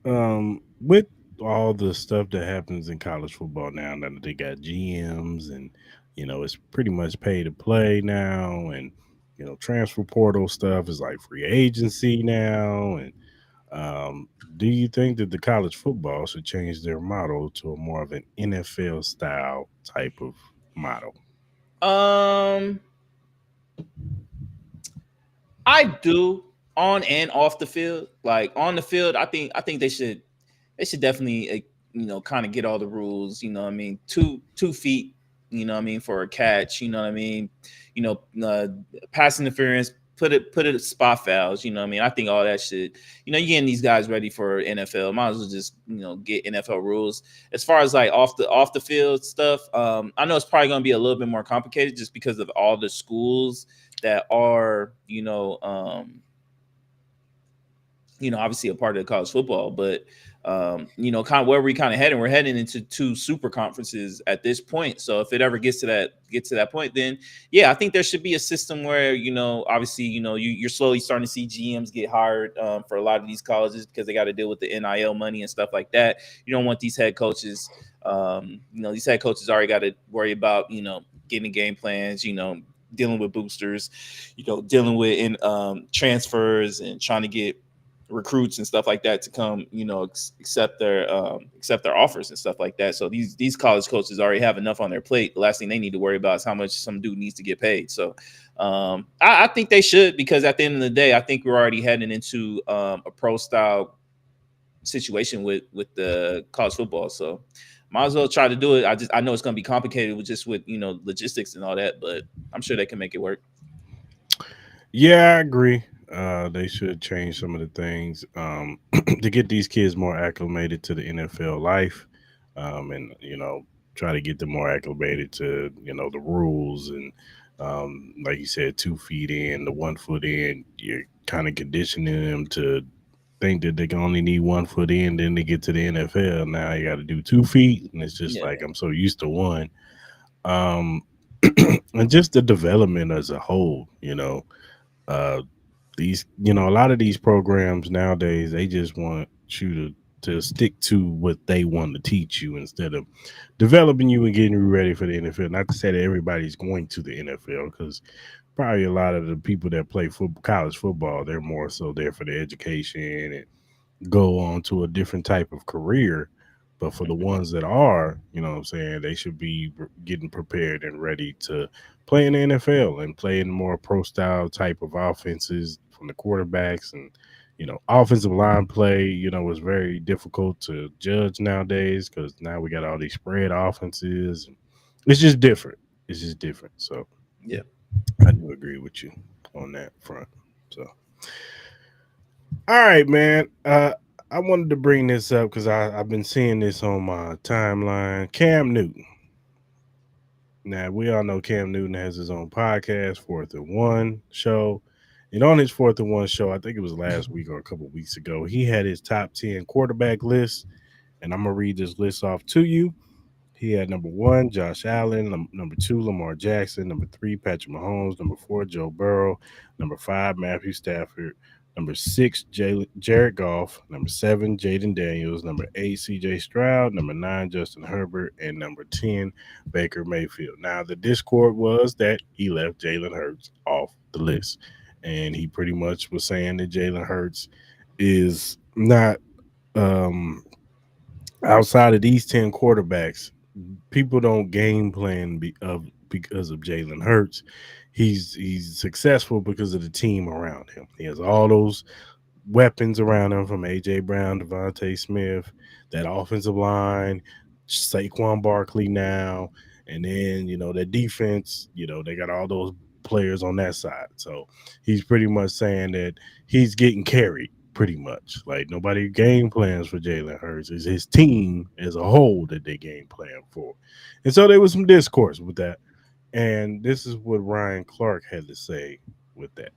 with all the stuff that happens in college football now that they got GMs and it's pretty much pay to play now, and transfer portal stuff is like free agency now. And do you think that the college football should change their model to a more of an NFL style type of model? um I do, on and off the field. Like on the field, I think they should definitely you know, kind of get all the rules. You know what I mean? 2 feet. You know what I mean, for a catch. You know what I mean? You know, pass interference. Put it at spot fouls. You know what I mean? I think all that shit. You know, you getting these guys ready for NFL. Might as well just get NFL rules. As far as like off the field stuff, I know it's probably gonna be a little bit more complicated just because of all the schools that are obviously a part of the college football, but kind of where we kind of heading, we're heading into two super conferences at this point. So if it ever gets to that point, then yeah, I think there should be a system where obviously you're slowly starting to see GMs get hired for a lot of these colleges because they got to deal with the NIL money and stuff like that. You don't want these head coaches. These head coaches already got to worry about getting game plans. Dealing with boosters, dealing with transfers and trying to get recruits and stuff like that to come, accept their offers and stuff like that. So these college coaches already have enough on their plate. The last thing they need to worry about is how much some dude needs to get paid. So I think they should, because at the end of the day, I think we're already heading into a pro style situation with the college football. So might as well try to do it. I know it's going to be complicated with logistics and all that, but I'm sure they can make it work. Yeah, I agree. They should change some of the things to get these kids more acclimated to the NFL life, and try to get them more acclimated to the rules, and like you said, 2 feet in, the 1 foot in. You're kind of conditioning them to think that they can only need 1 foot in, then they get to the NFL. Now you got to do 2 feet, and it's just Yeah. like I'm so used to one. Um, and just the development as a whole, uh, these a lot of these programs nowadays, they just want you to stick to what they want to teach you instead of developing you and getting you ready for the NFL. Not to say that everybody's going to the NFL, because probably a lot of the people that play college football, they're more so there for the education and go on to a different type of career. But for the Mhm. ones that are, what I'm saying, they should be getting prepared and ready to play in the NFL and play in more pro style type of offenses from the quarterbacks. And offensive line play, is very difficult to judge nowadays, because now we got all these spread offenses. And it's just different. It's just different. So Yeah. I do agree with you on that front. So, all right, man. I wanted to bring this up because I've been seeing this on my timeline. Cam Newton. Now, we all know Cam Newton has his own podcast, Fourth and One show. And on his Fourth and One show, I think it was last week or a couple of weeks ago, he had his top 10 quarterback list. And I'm going to read this list off to you. He had number one, Josh Allen. Number two, Lamar Jackson. Number three, Patrick Mahomes. Number four, Joe Burrow. Number five, Matthew Stafford. Number 6, Jared Goff. Number 7, Jaden Daniels. Number 8, CJ Stroud. Number 9, Justin Herbert. And number 10, Baker Mayfield. Now, the discord was that he left Jalen Hurts off the list. And he pretty much was saying that Jalen Hurts is not outside of these 10 quarterbacks. People don't game plan because of Jalen Hurts. He's successful because of the team around him. He has all those weapons around him from AJ Brown, Devontae Smith, that offensive line, Saquon Barkley now, and then that defense. They got all those players on that side. So he's pretty much saying that he's getting carried. Pretty much, like nobody game plans for Jalen Hurts. It's his team as a whole that they game plan for, and so there was some discourse with that. And this is what Ryan Clark had to say with that.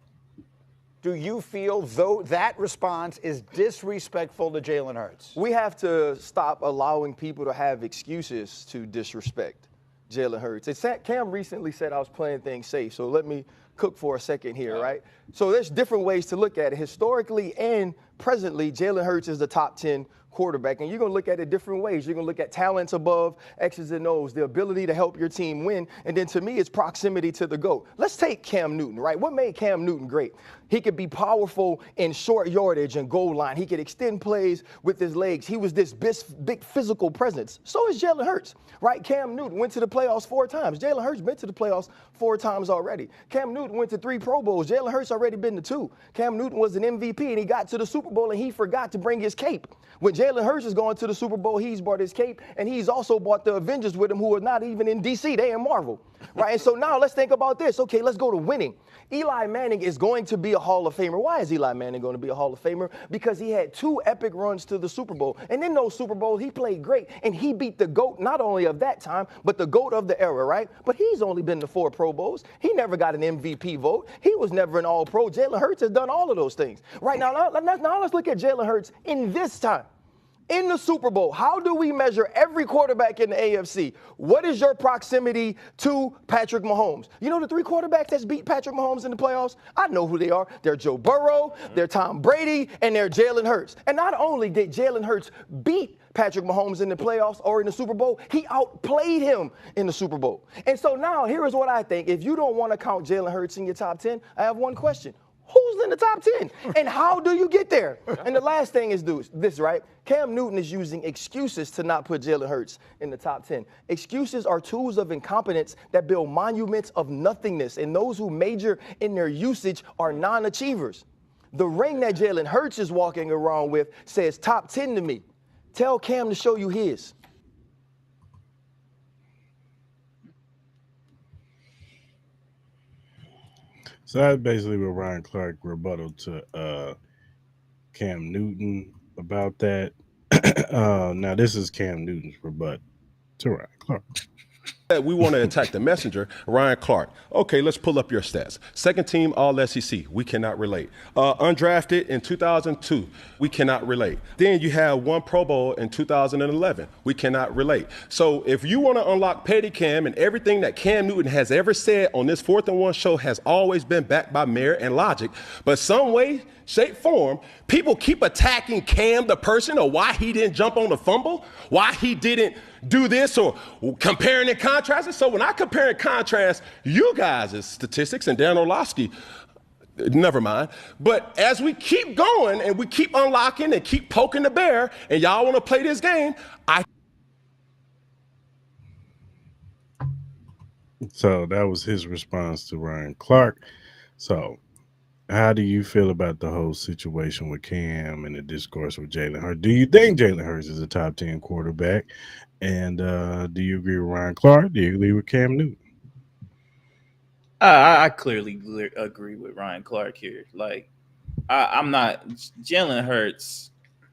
Do you feel, though, that response is disrespectful to Jalen Hurts? We have to stop allowing people to have excuses to disrespect Jalen Hurts. Cam recently said I was playing things safe, so let me cook for a second here, right? So there's different ways to look at it. Historically and presently, Jalen Hurts is the top 10 quarterback, and you're going to look at it different ways. You're going to look at talents above X's and O's, the ability to help your team win, and then to me, it's proximity to the GOAT. Let's take Cam Newton, right? What made Cam Newton great? He could be powerful in short yardage and goal line. He could extend plays with his legs. He was this big physical presence. So is Jalen Hurts, right? Cam Newton went to the playoffs 4 times. Jalen Hurts been to the playoffs 4 times already. Cam Newton went to 3 Pro Bowls. Jalen Hurts already been to 2. Cam Newton was an MVP, and he got to the Super Bowl, and he forgot to bring his cape. When Jalen Hurts is going to the Super Bowl, he's brought his cape, and he's also brought the Avengers with him, who are not even in D.C. They in Marvel, right? And so now let's think about this. Okay, let's go to winning. Eli Manning is going to be a Hall of Famer. Why is Eli Manning going to be a Hall of Famer? Because he had 2 epic runs to the Super Bowl. And in those Super Bowls, he played great, and he beat the GOAT not only of that time, but the GOAT of the era, right? But he's only been to 4 Pro Bowls. He never got an MVP vote. He was never an All-Pro. Jalen Hurts has done all of those things. Right now let's look at Jalen Hurts in this time. In the Super Bowl, how do we measure every quarterback in the AFC? What is your proximity to Patrick Mahomes? You know the 3 quarterbacks that's beat Patrick Mahomes in the playoffs? I know who they are. They're Joe Burrow, they're Tom Brady, and they're Jalen Hurts. And not only did Jalen Hurts beat Patrick Mahomes in the playoffs or in the Super Bowl, he outplayed him in the Super Bowl. And so now, here is what I think. If you don't want to count Jalen Hurts in your top 10, I have one question. Who's in the top 10? And how do you get there? And the last thing is this, right? Cam Newton is using excuses to not put Jalen Hurts in the top 10. Excuses are tools of incompetence that build monuments of nothingness, and those who major in their usage are non-achievers. The ring that Jalen Hurts is walking around with says top 10 to me. Tell Cam to show you his. So that's basically what Ryan Clark rebuttal to Cam Newton about that. Now this is Cam Newton's rebut to Ryan Clark. We want to attack the messenger, Ryan Clark. Okay, let's pull up your stats. Second team All SEC, we cannot relate. Undrafted in 2002, we cannot relate. Then you have 1 Pro Bowl in 2011, we cannot relate. So if you want to unlock Petty Cam, and everything that Cam Newton has ever said on this 4th and 1 show has always been backed by merit and logic, but some way, shape, form, people keep attacking Cam, the person, or why he didn't jump on the fumble, why he didn't do this, or comparing and contrasting. So when I compare and contrast you guys' statistics and Dan Orlovsky, never mind. But as we keep going and we keep unlocking and keep poking the bear, and y'all want to play this game, So that was his response to Ryan Clark. So how do you feel about the whole situation with Cam and the discourse with Jalen Hurts? Do you think Jalen Hurts is a top 10 quarterback? And do you agree with Ryan Clark? Do you agree with Cam Newton? I clearly agree with Ryan Clark here. Like, I'm not Jalen Hurts.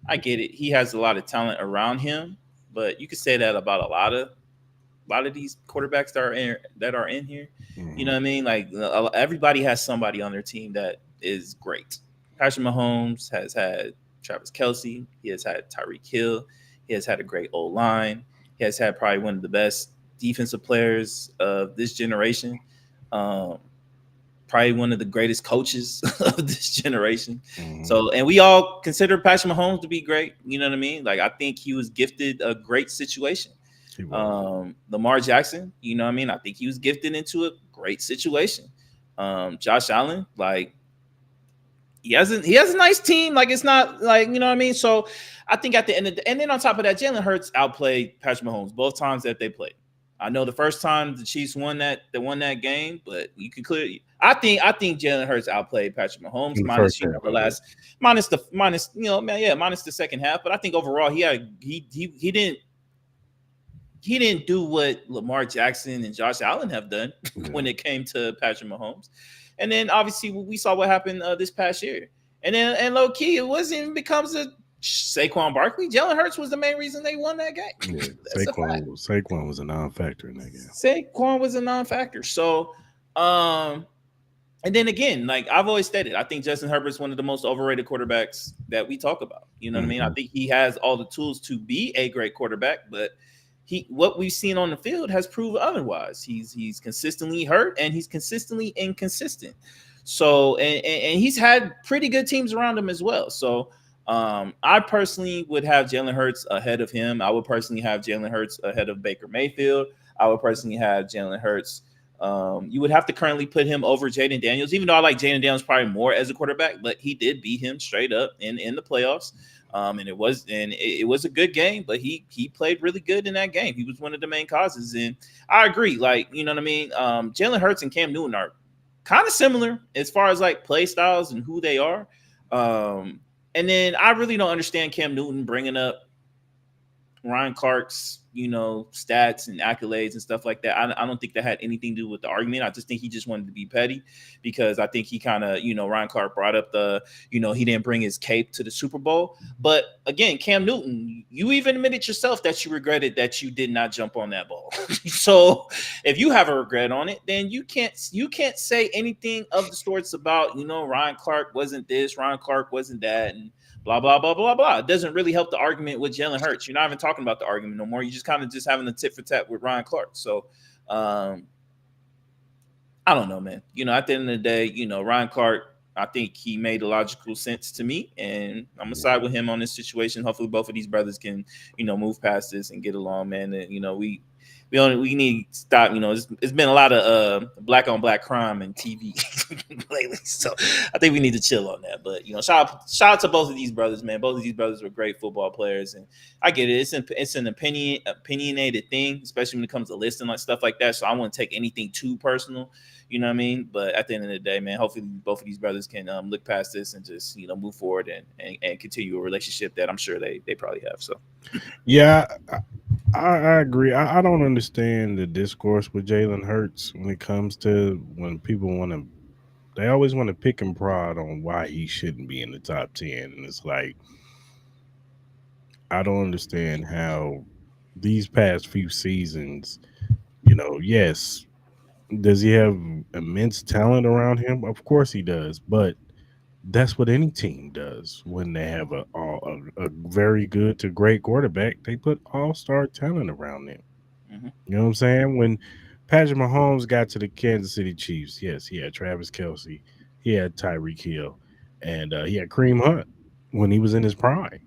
I get it. He has a lot of talent around him, but you could say that about a lot of these quarterbacks that are in here. Mm-hmm. You know what I mean? Like, everybody has somebody on their team that is great. Patrick Mahomes has had Travis Kelce. He has had Tyreek Hill. He has had a great O-line. He has had probably one of the best defensive players of this generation. probably one of the greatest coaches of this generation. Mhm. So, and we all consider Patrick Mahomes to be great. You know what I mean? Like, I think he was gifted a great situation. He was. Lamar Jackson, you know what I mean? I think he was gifted into a great situation. Josh Allen, like, he has a nice team. Like, it's not like, you know what I mean? So I think at the end of the, and then on top of that, Jalen Hurts outplayed Patrick Mahomes both times that they played. I know the first time the Chiefs won that game, but you can clearly, I think Jalen Hurts outplayed Patrick Mahomes In the minus, first you know, half, the last minus, you know, man, yeah, minus the second half. But I think overall he didn't do what Lamar Jackson and Josh Allen have done when it came to Patrick Mahomes. And then obviously we saw what happened this past year. And then, and low key, it wasn't even becomes a Saquon Barkley. Jalen Hurts was the main reason they won that game. Yeah, Saquon was a non-factor in that game. Saquon was a non-factor. So, and then again, like I've always stated, I think Justin Herbert's one of the most overrated quarterbacks that we talk about. You know what I mean? I think he has all the tools to be a great quarterback, but what we've seen on the field has proven otherwise. He's consistently hurt and he's consistently inconsistent. So, and he's had pretty good teams around him as well. So, I personally would have Jalen Hurts ahead of him. I would personally have Jalen Hurts ahead of Baker Mayfield. I would personally have Jalen Hurts. You would have to currently put him over Jaden Daniels, even though I like Jaden Daniels probably more as a quarterback, but he did beat him straight up in the playoffs. And it was a good game, but he played really good in that game. He was one of the main causes. And I agree, like, you know what I mean? Jalen Hurts and Cam Newton are kind of similar as far as like play styles and who they are. And then I really don't understand Cam Newton bringing up Ryan Clark's, you know, stats and accolades and stuff like that. I don't think that had anything to do with the argument. I just think he just wanted to be petty because I think he kind of, you know, Ryan Clark brought up the, you know, he didn't bring his cape to the Super Bowl. But again, Cam Newton, you even admitted yourself that you regretted that you did not jump on that ball. So if you have a regret on it, then you can't say anything of the sorts about, you know, Ryan Clark wasn't this, Ryan Clark wasn't that, and blah, blah, blah, blah, blah. It doesn't really help the argument with Jalen Hurts. You're not even talking about the argument no more. You're just kind of just having a tit for tat with Ryan Clark. So I don't know, man. You know, at the end of the day, you know, Ryan Clark, I think he made a logical sense to me, and I'm gonna side with him on this situation. Hopefully both of these brothers can, you know, move past this and get along, man. And, you know, we need to stop. You know, it's been a lot of black on black crime and TV lately, so I think we need to chill on that. But, you know, shout out to both of these brothers, man. Both of these brothers were great football players, and I get it. It's an opinionated thing, especially when it comes to listing like stuff like that. So I wouldn't take anything too personal. You know what I mean? But at the end of the day, man, hopefully both of these brothers can look past this and just, you know, move forward and continue a relationship that I'm sure they probably have. So, yeah, I agree. I don't understand the discourse with Jalen Hurts when it comes to when people they always want to pick and prod on why he shouldn't be in the top 10. And it's like, I don't understand how these past few seasons, you know, yes, does he have immense talent around him? Of course he does, but that's what any team does when they have a very good to great quarterback. They put all-star talent around them. Mm-hmm. You know what I'm saying? When Patrick Mahomes got to the Kansas City Chiefs, yes, he had Travis Kelce, he had Tyreek Hill, and he had Kareem Hunt when he was in his prime.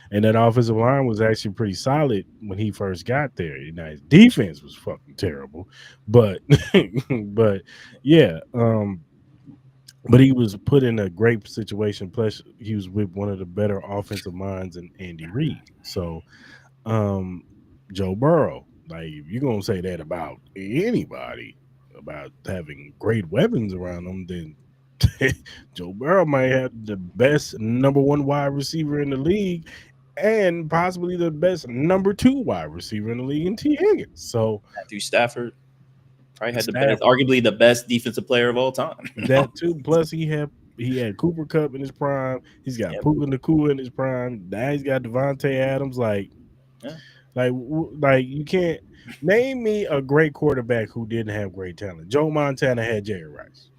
And that offensive line was actually pretty solid when he first got there. You know, his defense was fucking terrible, but but yeah, but he was put in a great situation. Plus, he was with one of the better offensive minds in Andy Reid. So, Joe Burrow, like, if you're gonna say that about anybody, about having great weapons around them, then Joe Burrow might have the best number one wide receiver in the league, and possibly the best number 2 wide receiver in the league in T. Higgins. So Matthew Stafford probably had arguably the best defensive player of all time. That too. Plus, he had Cooper Kupp in his prime. He's got Puka Nacua in his prime. Now he's got Devontae Adams. Like you can't name me a great quarterback who didn't have great talent. Joe Montana had Jerry Rice.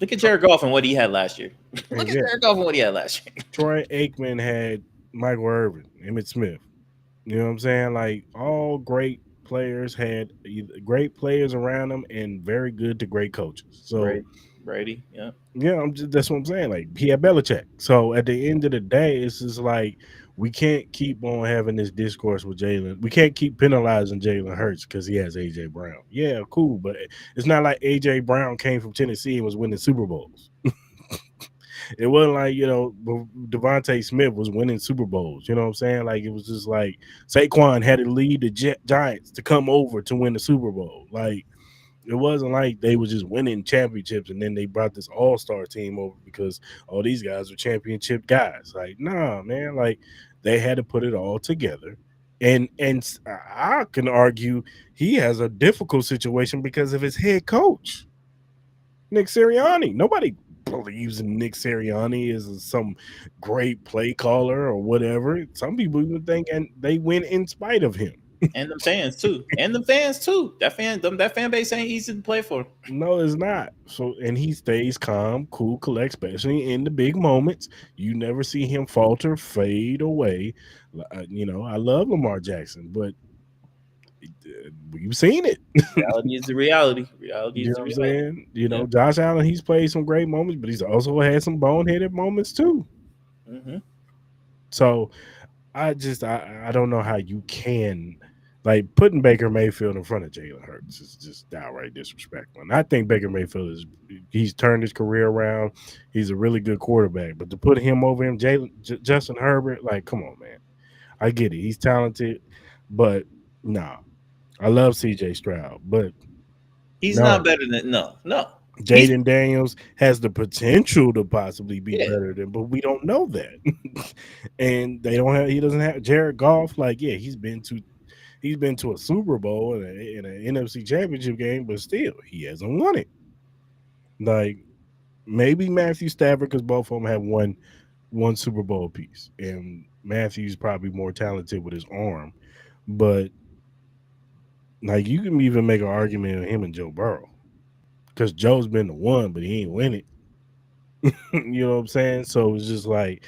Look at Jared Goff and what he had last year. Look at Jared Goff and what he had last year. Troy Aikman had Michael Irvin, Emmitt Smith. You know what I'm saying? Like, all great players had great players around him and very good to great coaches. So Brady, yeah. Yeah, that's what I'm saying. Like he had Belichick. So at the end of the day, it's just like we can't keep on having this discourse with Jalen. We can't keep penalizing Jalen Hurts because he has AJ Brown. Yeah, cool, but it's not like AJ Brown came from Tennessee and was winning Super Bowls. It wasn't like, Devontae Smith was winning Super Bowls. You know what I'm saying? Like it was just like Saquon had to lead the Giants to come over to win the Super Bowl. Like it wasn't like they were just winning championships and then they brought this all-star team over because all these guys were championship guys. Like, nah, man, like they had to put it all together. And I can argue he has a difficult situation because of his head coach, Nick Sirianni. Nobody believes in Nick Sirianni as some great play caller or whatever. Some people even think and they win in spite of him. And the fans too. That fan base ain't easy to play for. No, it's not. So, and he stays calm, cool, collect, especially in the big moments. You never see him falter, fade away. I love Lamar Jackson, but we've seen it. Reality is the reality. Reality You is know the what I'm reality. saying? Josh Allen, he's played some great moments, but he's also had some boneheaded moments too. Mm-hmm. So, I don't know how you can. Like putting Baker Mayfield in front of Jalen Hurts is just outright disrespectful. And I think Baker Mayfield he's turned his career around. He's a really good quarterback. But to put him over him, Justin Herbert, like, come on, man. I get it. He's talented, but nah. I love CJ Stroud, but he's not better than no. Jaden Daniels has the potential to possibly be better than, but we don't know that. And he doesn't have Jared Goff. Like, yeah, he's been to a Super Bowl and an NFC Championship game, but still, he hasn't won it. Like, maybe Matthew Stafford, because both of them have one Super Bowl apiece, and Matthew's probably more talented with his arm. But, like, you can even make an argument of him and Joe Burrow, because Joe's been the one, but he ain't win it. You know what I'm saying? So it's just like,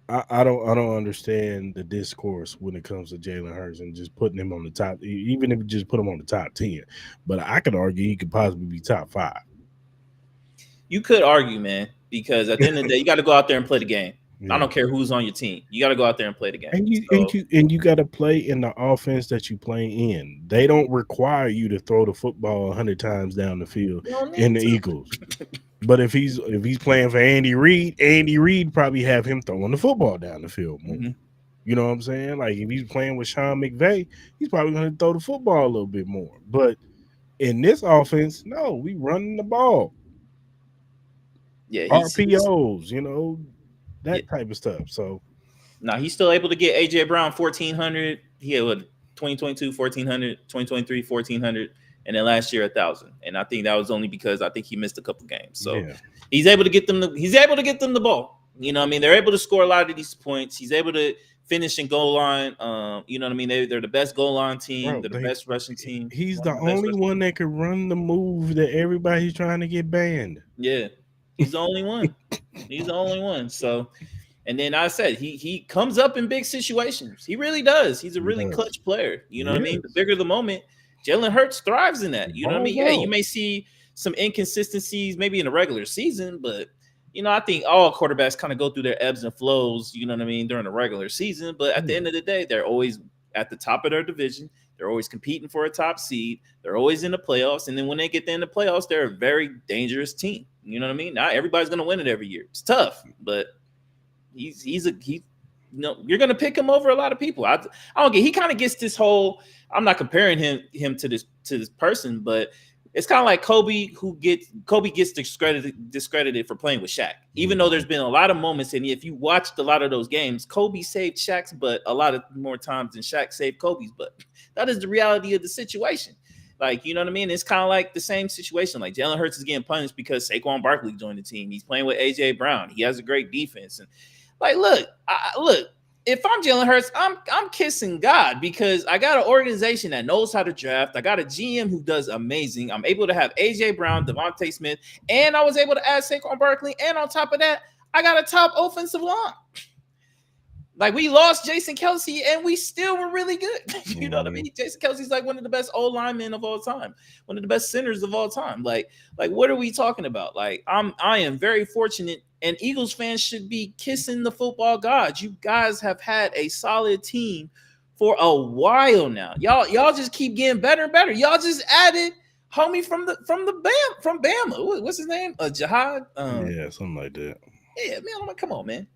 I don't understand the discourse when it comes to Jalen Hurts and just putting him on the top, even if you just put him on the top 10. But I could argue he could possibly be top 5. You could argue, man, because at the end of the day, you got to go out there and play the game. Yeah. I don't care who's on your team. You got to go out there and play the game. And you got to play in the offense that you play in. They don't require you to throw the football 100 times down the field in the Eagles. But if he's playing for Andy Reid probably have him throwing the football down the field more. Mm-hmm. You know what I'm saying? Like if he's playing with Sean McVay, he's probably going to throw the football a little bit more. But in this offense, no, we running the ball. Yeah, RPOs, that type of stuff. So now he's still able to get AJ Brown 1,400. He had 2022 1,400, 2023 1,400. And then last year 1,000, and I think that was only because I think he missed a couple games. So he's able to get them the ball. You know what I mean? They're able to score a lot of these points. He's able to finish in goal line. You know what I mean? They're the best goal line team. They're the best rushing team. He's the only one that could run the move that everybody's trying to get banned. Yeah, he's the only one. He's the only one. So, and then I said he comes up in big situations. He really does. He's a really clutch player. You know what I mean? The bigger the moment. Jalen Hurts thrives in that. You know what I mean? Yeah, you may see some inconsistencies maybe in the regular season, but, I think all quarterbacks kind of go through their ebbs and flows, you know what I mean, during the regular season. But at the end of the day, they're always at the top of their division. They're always competing for a top seed. They're always in the playoffs. And then when they get in the playoffs, they're a very dangerous team. You know what I mean? Not everybody's going to win it every year. It's tough, but you're going to pick him over a lot of people. I don't get. He kind of gets this whole. I'm not comparing him to this person, but it's kind of like Kobe gets discredited for playing with Shaq. Even though there's been a lot of moments, and if you watched a lot of those games, Kobe saved Shaq's butt a lot of more times than Shaq saved Kobe's butt. That is the reality of the situation. Like, you know what I mean? It's kind of like the same situation. Like Jalen Hurts is getting punished because Saquon Barkley joined the team. He's playing with AJ Brown. He has a great defense, and like, look. If I'm Jalen Hurts, I'm kissing God because I got an organization that knows how to draft. I got a GM who does amazing. I'm able to have AJ Brown, Devontae Smith, and I was able to add Saquon Barkley. And on top of that, I got a top offensive line. Like, we lost Jason Kelsey and we still were really good. You know what I mean? Jason Kelsey's like one of the best old linemen of all time, one of the best centers of all time. Like what are we talking about? Like, I am very fortunate, and Eagles fans should be kissing the football gods. You guys have had a solid team for a while now. Y'all just keep getting better and better. Y'all just added homie from Bama. What's his name? Jihad. Yeah, something like that. Yeah, man. I'm like, come on, man.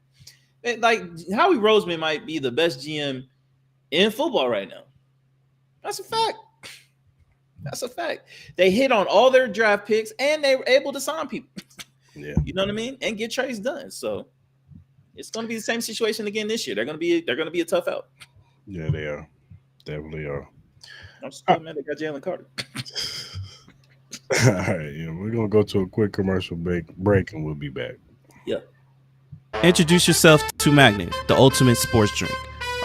Like, Howie Roseman might be the best GM in football right now. That's a fact. That's a fact. They hit on all their draft picks and they were able to sign people. Yeah, you know what I mean, and get trades done. So it's going to be the same situation again this year. They're going to be a tough out. Yeah, they are. Definitely are. I'm still mad they got Jalen Carter. All right, we're gonna go to a quick commercial break, and we'll be back. Yeah. Introduce yourself to Magnet, the ultimate sports drink.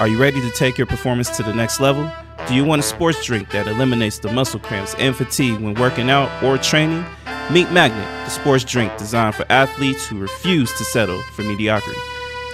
Are you ready to take your performance to the next level? Do you want a sports drink that eliminates the muscle cramps and fatigue when working out or training? Meet Magnet, the sports drink designed for athletes who refuse to settle for mediocrity.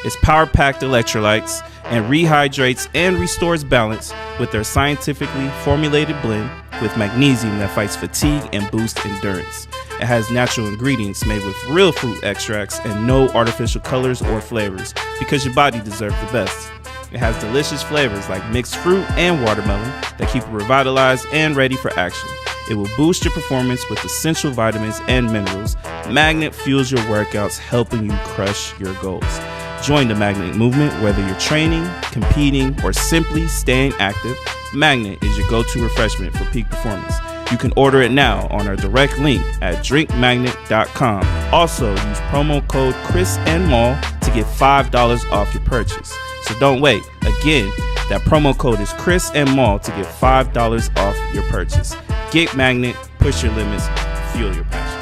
It's power-packed electrolytes and rehydrates and restores balance with their scientifically formulated blend with magnesium that fights fatigue and boosts endurance. It has natural ingredients made with real fruit extracts and no artificial colors or flavors because your body deserves the best. It has delicious flavors like mixed fruit and watermelon that keep you revitalized and ready for action. It will boost your performance with essential vitamins and minerals. Magnet fuels your workouts, helping you crush your goals. Join the Magnet movement whether you're training, competing, or simply staying active. Magnet is your go-to refreshment for peak performance. You can order it now on our direct link at drinkmagnet.com. Also, use promo code Cris and Mall to get $5 off your purchase. So don't wait. Again, that promo code is Cris and Mall to get $5 off your purchase. Get Magnet, push your limits, fuel your passion.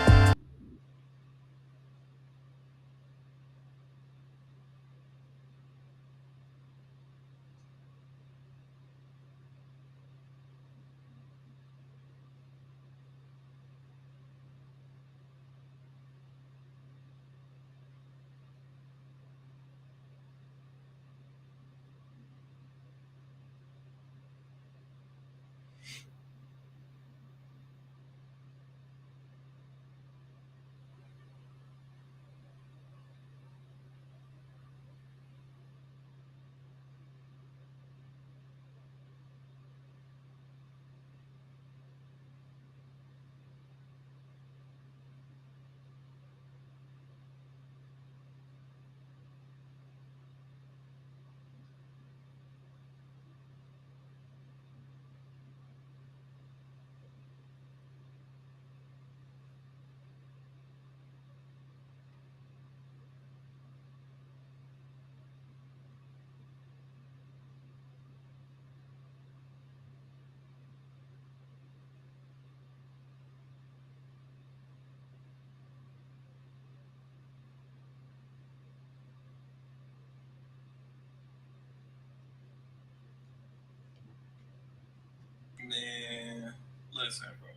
Man, listen, bro.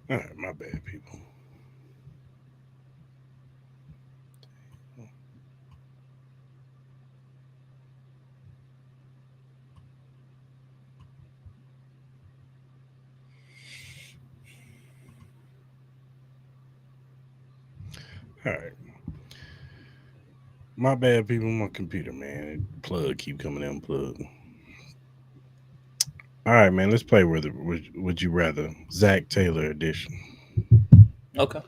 All right, my bad, people. All right. My bad, people. My computer, man. Plug keep coming in unplugged. All right, man. Let's play with it. Would you rather Zach Taylor edition? Okay.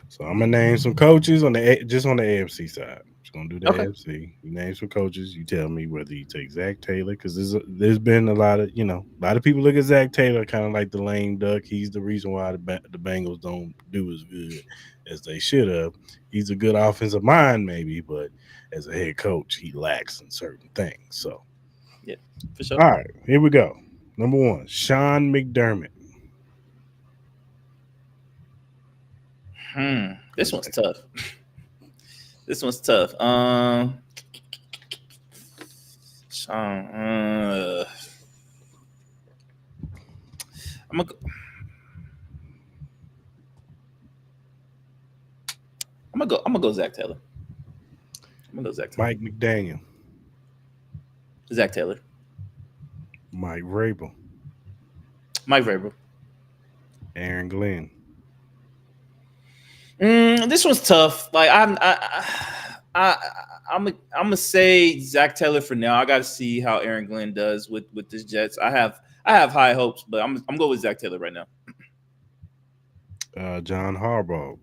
So I'm gonna name some coaches on the AFC side. Just gonna do the Okay. AFC. You name some coaches. You tell me whether you take Zach Taylor because there's been a lot of people look at Zach Taylor kind of like the lame duck. He's the reason why the Bengals don't do as good as they should have. He's a good offensive mind, maybe, but as a head coach, he lacks in certain things. So, yeah, for sure. All right, here we go. Number 1, Sean McDermott. This one's tough. This one's tough. Sean, I'm gonna go Zach Taylor. Mike McDaniel. Zach Taylor. Mike Vrabel. Aaron Glenn. This one's tough. Like I'm gonna say Zach Taylor for now. I got to see how Aaron Glenn does with this Jets. I have high hopes, but I'm going with Zach Taylor right now. John Harbaugh.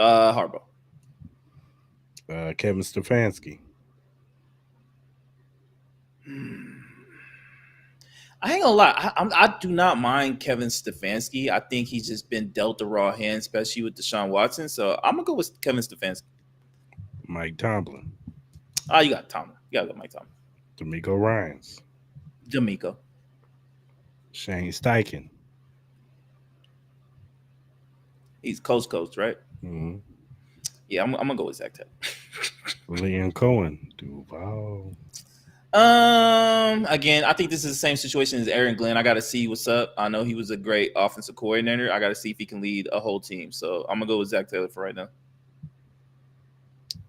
Harbaugh. Kevin Stefanski. I ain't gonna lie. I do not mind Kevin Stefanski. I think he's just been dealt a raw hand, especially with Deshaun Watson. So I'm gonna go with Kevin Stefanski. Mike Tomlin. You got Tomlin. You gotta go Mike Tomlin. D'Amico Ryans. D'Amico. Shane Steichen. He's coast, right? Mm-hmm. Yeah, I'm gonna go with Zach Taylor. Liam Cohen. Duval. Again, I think this is the same situation as Aaron Glenn. I got to see what's up. I know he was a great offensive coordinator. I got to see if he can lead a whole team. So I'm gonna go with Zach Taylor for right now.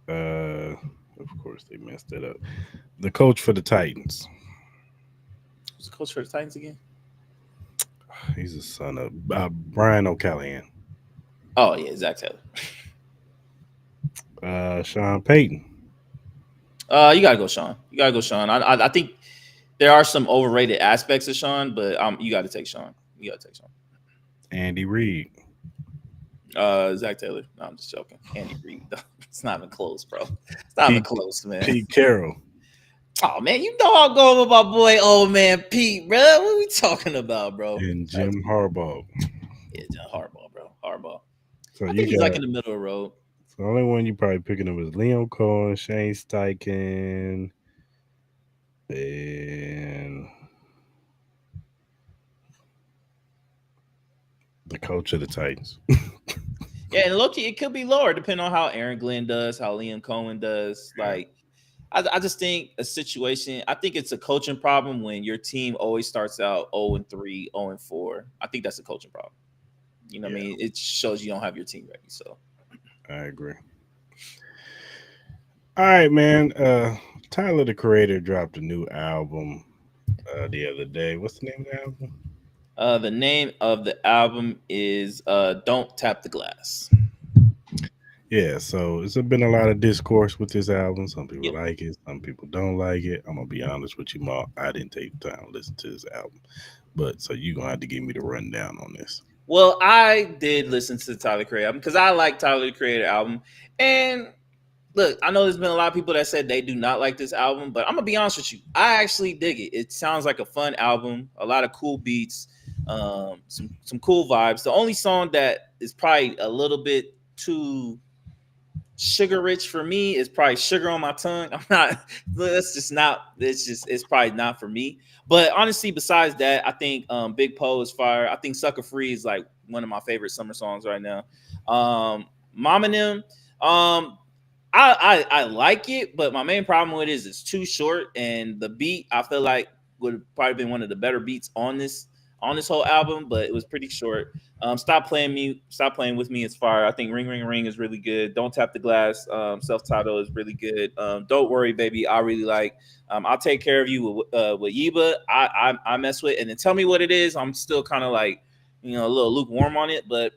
Of course they messed it up. The coach for the Titans. Who's the coach for the Titans again? He's the son of Brian O'Callahan. Oh yeah, Zach Taylor. Sean Payton. You gotta go Sean. I think there are some overrated aspects of Sean, but you gotta take Sean. Andy Reid. Zach Taylor. No, I'm just joking. Andy Reid. It's not even close, bro. It's not even close, man. Pete Carroll. Oh man, you know I'm going with my boy, old man Pete, bro. What are we talking about, bro? And Jim Harbaugh. Yeah, Jim Harbaugh, bro. Harbaugh. So I think he's like in the middle of the road. The only one you probably picking up is Liam Cohen, Shane Steichen, and the coach of the Titans. Yeah, and low-key, it could be lower depending on how Aaron Glenn does, how Liam Cohen does. Like, I just think a situation. I think it's a coaching problem when your team always starts out 0-3, 0-4. I think that's a coaching problem. You know what I mean? It shows you don't have your team ready. So I agree. All right, man. Tyler, the Creator, dropped a new album the other day. What's the name of the album? The name of the album is Don't Tap the Glass. Yeah, so it's been a lot of discourse with this album. Some people like it, some people don't like it. I'm gonna be honest with you, Mark. I didn't take the time to listen to this album, but so you're gonna have to give me the rundown on this. Well, I did listen to the Tyler the Creator album because I like Tyler the Creator album. And look, I know there's been a lot of people that said they do not like this album, but I'm gonna be honest with you. I actually dig it. It sounds like a fun album, a lot of cool beats, some cool vibes. The only song that is probably a little bit too sugar rich for me is probably Sugar on My Tongue. It's probably not for me. But honestly, besides that, I think Big Poe is fire. I think Sucker Free is like one of my favorite summer songs right now. Mom and Them, I like it, but my main problem with it is it's too short, and the beat I feel like would have probably been one of the better beats on this whole album, but it was pretty short. Stop Playing With Me is fire. I think Ring Ring Ring is really good. Don't Tap the Glass, self-titled is really good. Don't Worry Baby, I really like. I'll Take Care of You with Yeba. I mess with, and then Tell Me What It Is. I'm still kind of like, a little lukewarm on it, but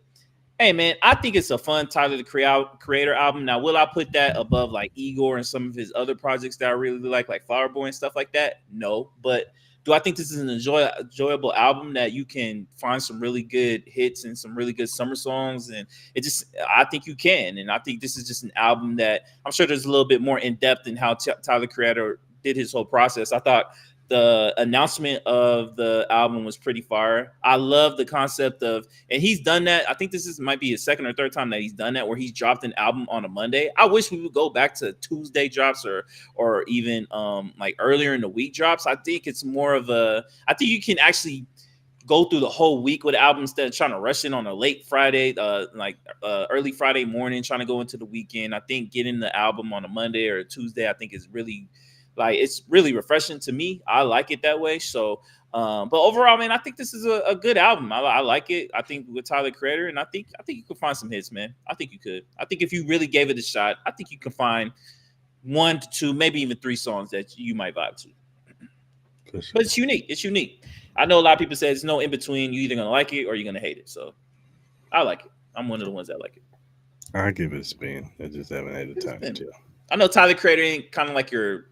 hey man, I think it's a fun Tyler the Creator album. Now, will I put that above like Igor and some of his other projects that I really like Flower Boy and stuff like that? No, but do I think this is an enjoyable album that you can find some really good hits and some really good summer songs? And I think you can. And I think this is just an album that I'm sure there's a little bit more in depth in how Tyler the Creator did his whole process. I thought the announcement of the album was pretty fire. I love the concept of, and he's done that. I think might be his second or third time that he's done that, where he's dropped an album on a Monday. I wish we would go back to Tuesday drops or even like earlier in the week drops. I think it's more of I think you can actually go through the whole week with albums instead of trying to rush in on a late Friday, early Friday morning, trying to go into the weekend. I think getting the album on a Monday or a Tuesday, I think is really Like, it's really refreshing to me. I like it that way. So, but overall, man, I think this is a good album. I like it. I think with Tyler Creator, and I think you could find some hits, man. I think you could. I think if you really gave it a shot, I think you can find 1 to 2, maybe even 3 songs that you might vibe to. But it's unique. It's unique. I know a lot of people say there's no in between. You're either gonna like it or you're gonna hate it. So I like it. I'm one of the ones that like it. I give it a spin. I just haven't had the time to. I know Tyler Creator ain't kind of like your.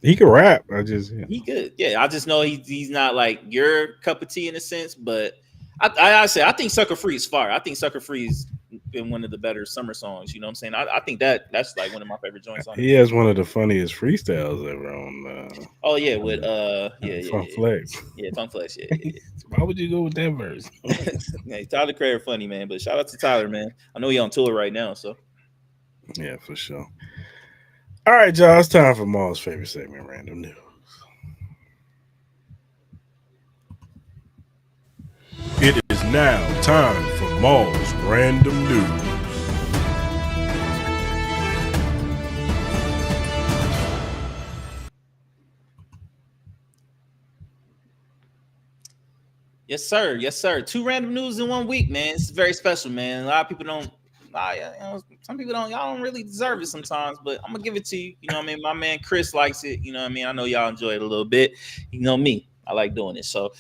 He can rap. He good. Yeah, I just know he's not like your cup of tea in a sense. But I think Sucker Free is fire. I think Sucker Free's been one of the better summer songs. You know what I'm saying? I think that's like one of my favorite joints on He has one of the funniest freestyles ever on. Oh yeah, with Funk Flex. Yeah, Funk Flex. Yeah. Why would you go with that verse? Hey, Tyler Creator funny, man. But shout out to Tyler, man. I know he's on tour right now, so yeah, for sure. All right, y'all. It's time for Maul's favorite segment, Random News. It is now time for Maul's Random News. Yes, sir. Yes, sir. 2 random news in 1 week, man. It's very special, man. A lot of people don't. Some people don't. Y'all don't really deserve it sometimes, but I'm gonna give it to you. You know what I mean? My man Cris likes it. You know what I mean? I know y'all enjoy it a little bit. You know me. I like doing it. So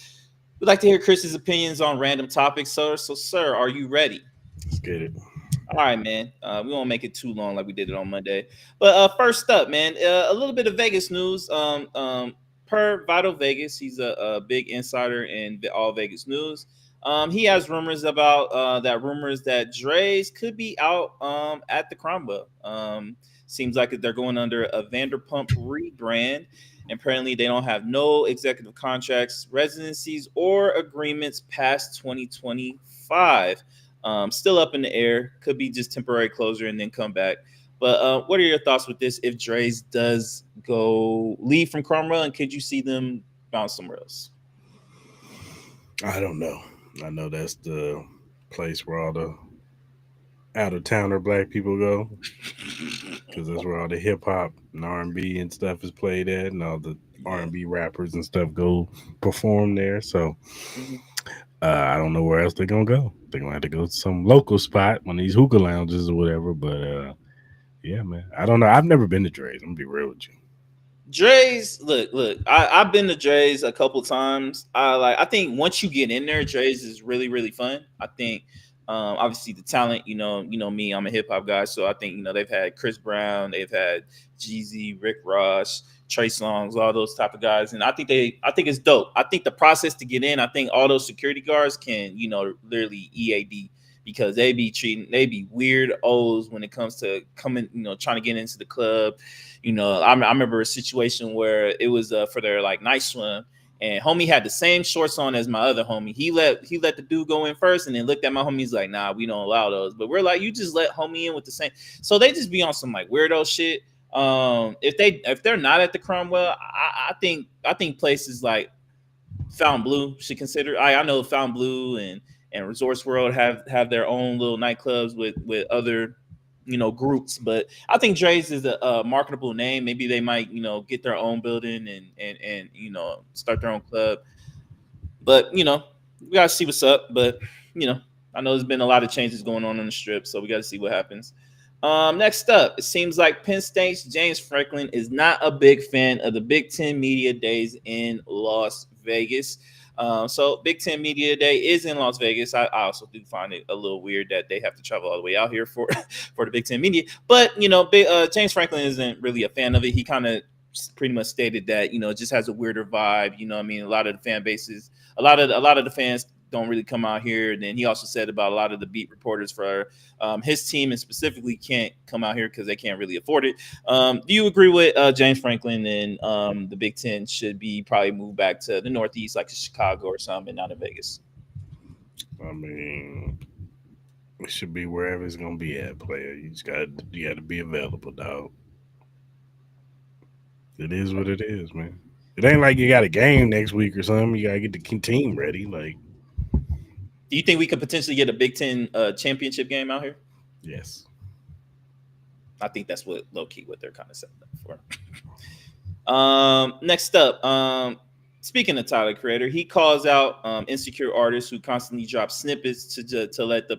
we'd like to hear Chris's opinions on random topics, sir. So, sir, are you ready? Let's get it. All right, man. We won't make it too long like we did it on Monday. But first up, man, a little bit of Vegas news. Per Vital Vegas, he's a big insider in all Vegas news. He has rumors about that Dre's could be out at the Cromwell. Seems like they're going under a Vanderpump rebrand. And apparently, they don't have no executive contracts, residencies, or agreements past 2025. Still up in the air. Could be just temporary closure and then come back. But what are your thoughts with this? If Dre's does leave from Cromwell, and could you see them bounce somewhere else? I don't know. I know that's the place where all the out-of-towner black people go, because that's where all the hip-hop and R&B and stuff is played at, and all the R&B rappers and stuff go perform there. So I don't know where else they're going to go. They're going to have to go to some local spot, one of these hookah lounges or whatever, but yeah, man. I don't know. I've never been to Dre's. I'm going to be real with you. Dre's, look. I've been to Dre's a couple times. I think once you get in there, Dre's is really, really fun. I think obviously the talent, you know me, I'm a hip hop guy, so I think they've had Chris Brown, they've had Jeezy, Rick Ross, Trey Songz, all those type of guys, and I think it's dope. I think the process to get in, I think all those security guards can literally EAD. Because they be weird O's when it comes to coming, trying to get into the club. I remember a situation where it was for their like night swim, and homie had the same shorts on as my other homie. He let the dude go in first, and then looked at my homie. He's like, "Nah, we don't allow those." But we're like, "You just let homie in with the same." So they just be on some like weirdo shit. If they're not at the Cromwell, I think places like Fountain Blue should consider. I know Fountain Blue and Resorts World have their own little nightclubs with other groups, but I think Dre's is a marketable name. Maybe they might get their own building and start their own club. But we gotta see what's up. But I know there's been a lot of changes going on the strip, so we gotta see what happens. Next up, it seems like Penn State's James Franklin is not a big fan of the Big Ten Media Days in Las Vegas. So Big Ten Media Day is in Las Vegas. I also do find it a little weird that they have to travel all the way out here for the Big Ten Media. But James Franklin isn't really a fan of it. He kind of pretty much stated that it just has a weirder vibe. A lot of the fan bases, a lot of the fans don't really come out here. And then he also said about a lot of the beat reporters for his team and specifically can't come out here because they can't really afford it. Do you agree with James Franklin and the Big Ten should be probably moved back to the Northeast, like Chicago or something, and not in Vegas? I mean, it should be wherever it's gonna be at, player. You got to be available, dog. It is what it is, man. It ain't like you got a game next week or something. You gotta get the team ready, like. Do you think we could potentially get a Big Ten championship game out here? Yes. I think that's what low-key what they're kind of setting up for. Next up, speaking of Tyler Creator, he calls out insecure artists who constantly drop snippets to let the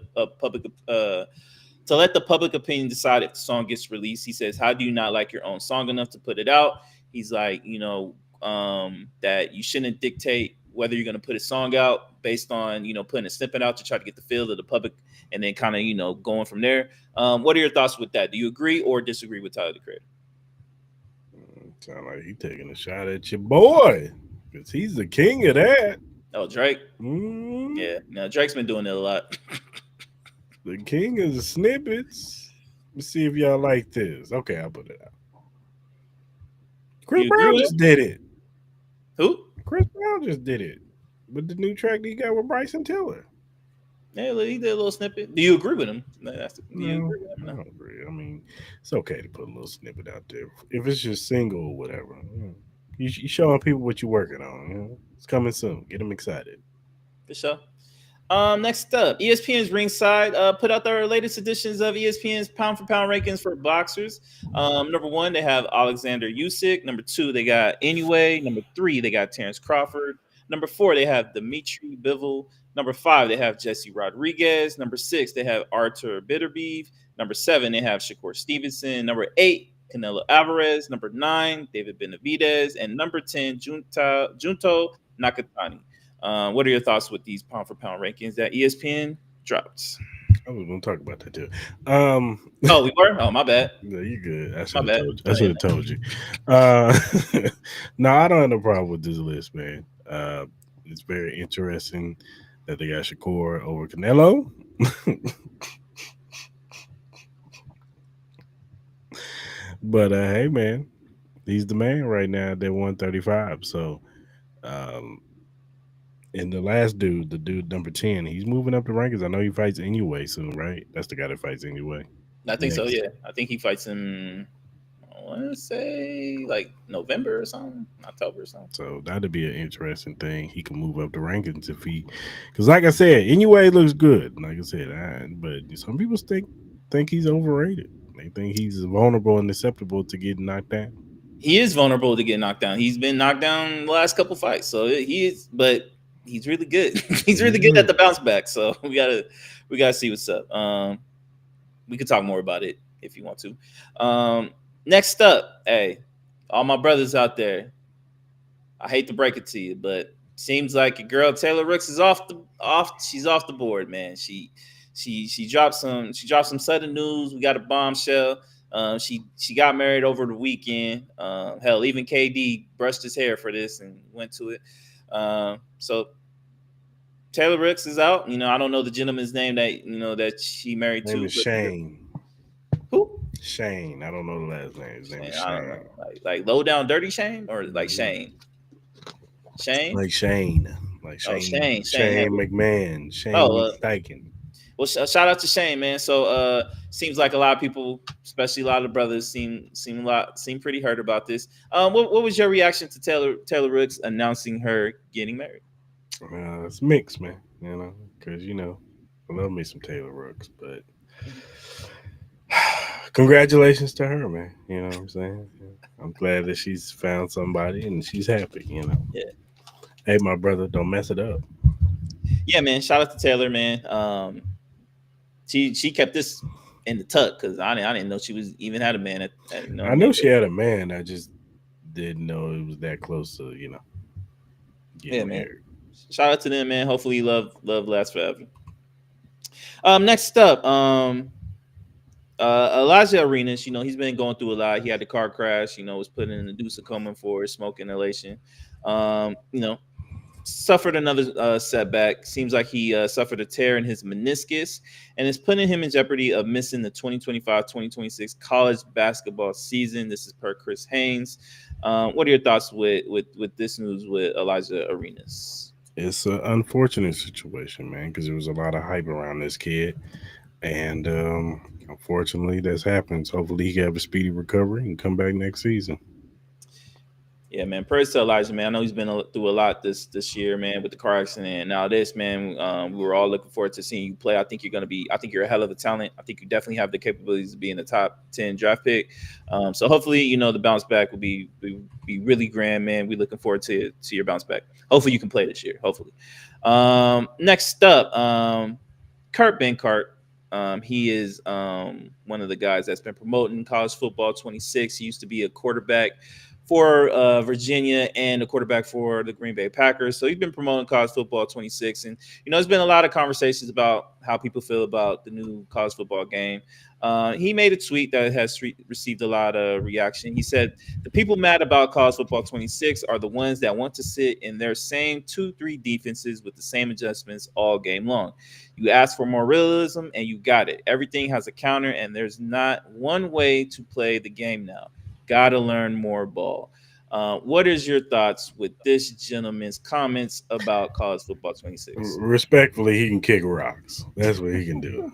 public opinion decide if the song gets released. He says, "How do you not like your own song enough to put it out?" He's like, that you shouldn't dictate whether you're going to put a song out based on putting a snippet out to try to get the feel of the public, and then kind of going from there. What are your thoughts with that? Do you agree or disagree with Tyler the Creator? Sound like he taking a shot at your boy, because he's the king of that. Oh, Drake? Mm. Yeah, no, Drake's been doing it a lot. The king of the snippets. Let's see if y'all like this. Okay, I'll put it out. Chris Brown just did it. Who? Chris Brown just did it with the new track that he got with Bryson Tiller. Yeah, he did a little snippet. Do you agree with him? No, I don't agree. I mean, it's okay to put a little snippet out there. If it's just single or whatever, you showing people what you're working on. It's coming soon. Get them excited. For sure. Next up, ESPN's Ringside put out their latest editions of ESPN's pound-for-pound rankings for boxers. Number 1, they have Alexander Usyk. Number 2, they got Inoue. Number 3, they got Terrence Crawford. Number 4, they have Dimitri Bivol. Number 5, they have Jesse Rodriguez. Number 6, they have Artur Beterbiev. Number 7, they have Shakur Stevenson. Number 8, Canelo Alvarez. Number 9, David Benavidez. And number 10, Junto Nakatani. What are your thoughts with these pound-for-pound rankings that ESPN dropped? I was going to talk about that too. Oh, we were? Oh, my bad. No, you're good. I should have told you. No, I don't have no problem with this list, man. It's very interesting that they got Shakur over Canelo. But hey, man, he's the man right now. They're 135. So, and the last dude, the dude number 10, he's moving up the rankings. I know he fights anyway soon, right? That's the guy that fights anyway. I think so, yeah. I think he fights in, I want to say, like November or something, October or something. So that'd be an interesting thing. He can move up the rankings if he, because like I said, anyway, looks good. Like I said, but some people think he's overrated. They think he's vulnerable and susceptible to getting knocked down. He is vulnerable to get knocked down. He's been knocked down the last couple fights, so he is, but he's really good. He's really good at the bounce back. So we gotta see what's up. We could talk more about it if you want to. Next up, hey, all my brothers out there, I hate to break it to you, but seems like your girl Taylor Rooks is she's off the board, man. She dropped some sudden news. We got a bombshell. She got married over the weekend. Hell, even KD brushed his hair for this and went to it. So Taylor Rooks is out. I don't know the gentleman's name that she married to. Name is Shane. Who? Shane. I don't know the last name. His name is Shane. I don't know. Like low down dirty Shane or like Shane? Shane? Like Shane. Like Shane. Oh, Shane. Shane McMahon. Shane Steichen. Well, shout out to Shane, man. So seems like a lot of people, especially a lot of the brothers, seem pretty hurt about this. What was your reaction to Taylor Rooks announcing her getting married? It's mixed, man. Because I love me some Taylor Rooks, but congratulations to her, man. You know what I'm saying? I'm glad that she's found somebody and she's happy. Yeah. Hey, my brother, don't mess it up. Yeah, man. Shout out to Taylor, man. She kept this in the tuck because I didn't know she was even had a man. I knew she had a man. I just didn't know it was that close to getting married. Man. Shout out to them, man. Hopefully, love lasts forever. Next up, Elijah Arenas. He's been going through a lot. He had the car crash. Was put in the deuce of coma for smoke inhalation. Suffered another setback. Seems like he suffered a tear in his meniscus and is putting him in jeopardy of missing the 2025-2026 college basketball season. This is per Chris Haynes. What are your thoughts with this news with Elijah Arenas? It's an unfortunate situation, man, because there was a lot of hype around this kid. And unfortunately, this happens. Hopefully, he can have a speedy recovery and come back next season. Yeah, man. Praise to Elijah, man. I know he's been through a lot this year, man, with the car accident. Now this, man, we were all looking forward to seeing you play. I think you're a hell of a talent. I think you definitely have the capabilities to be in the top 10 draft pick. So hopefully, the bounce back will be really grand, man. We're looking forward to your bounce back. Hopefully you can play this year. Hopefully. Next up, Kurt Benkart. He is one of the guys that's been promoting college football 26. He used to be a quarterback for Virginia and a quarterback for the Green Bay Packers. So he's been promoting college football 26. And, there's been a lot of conversations about how people feel about the new college football game. He made a tweet that has received a lot of reaction. He said, the people mad about college football 26 are the ones that want to sit in their same 2-3 defenses with the same adjustments all game long. You ask for more realism and you got it. Everything has a counter and there's not one way to play the game now. Got to learn more ball. What is your thoughts with this gentleman's comments about college football 26? Respectfully, he can kick rocks. That's what he can do.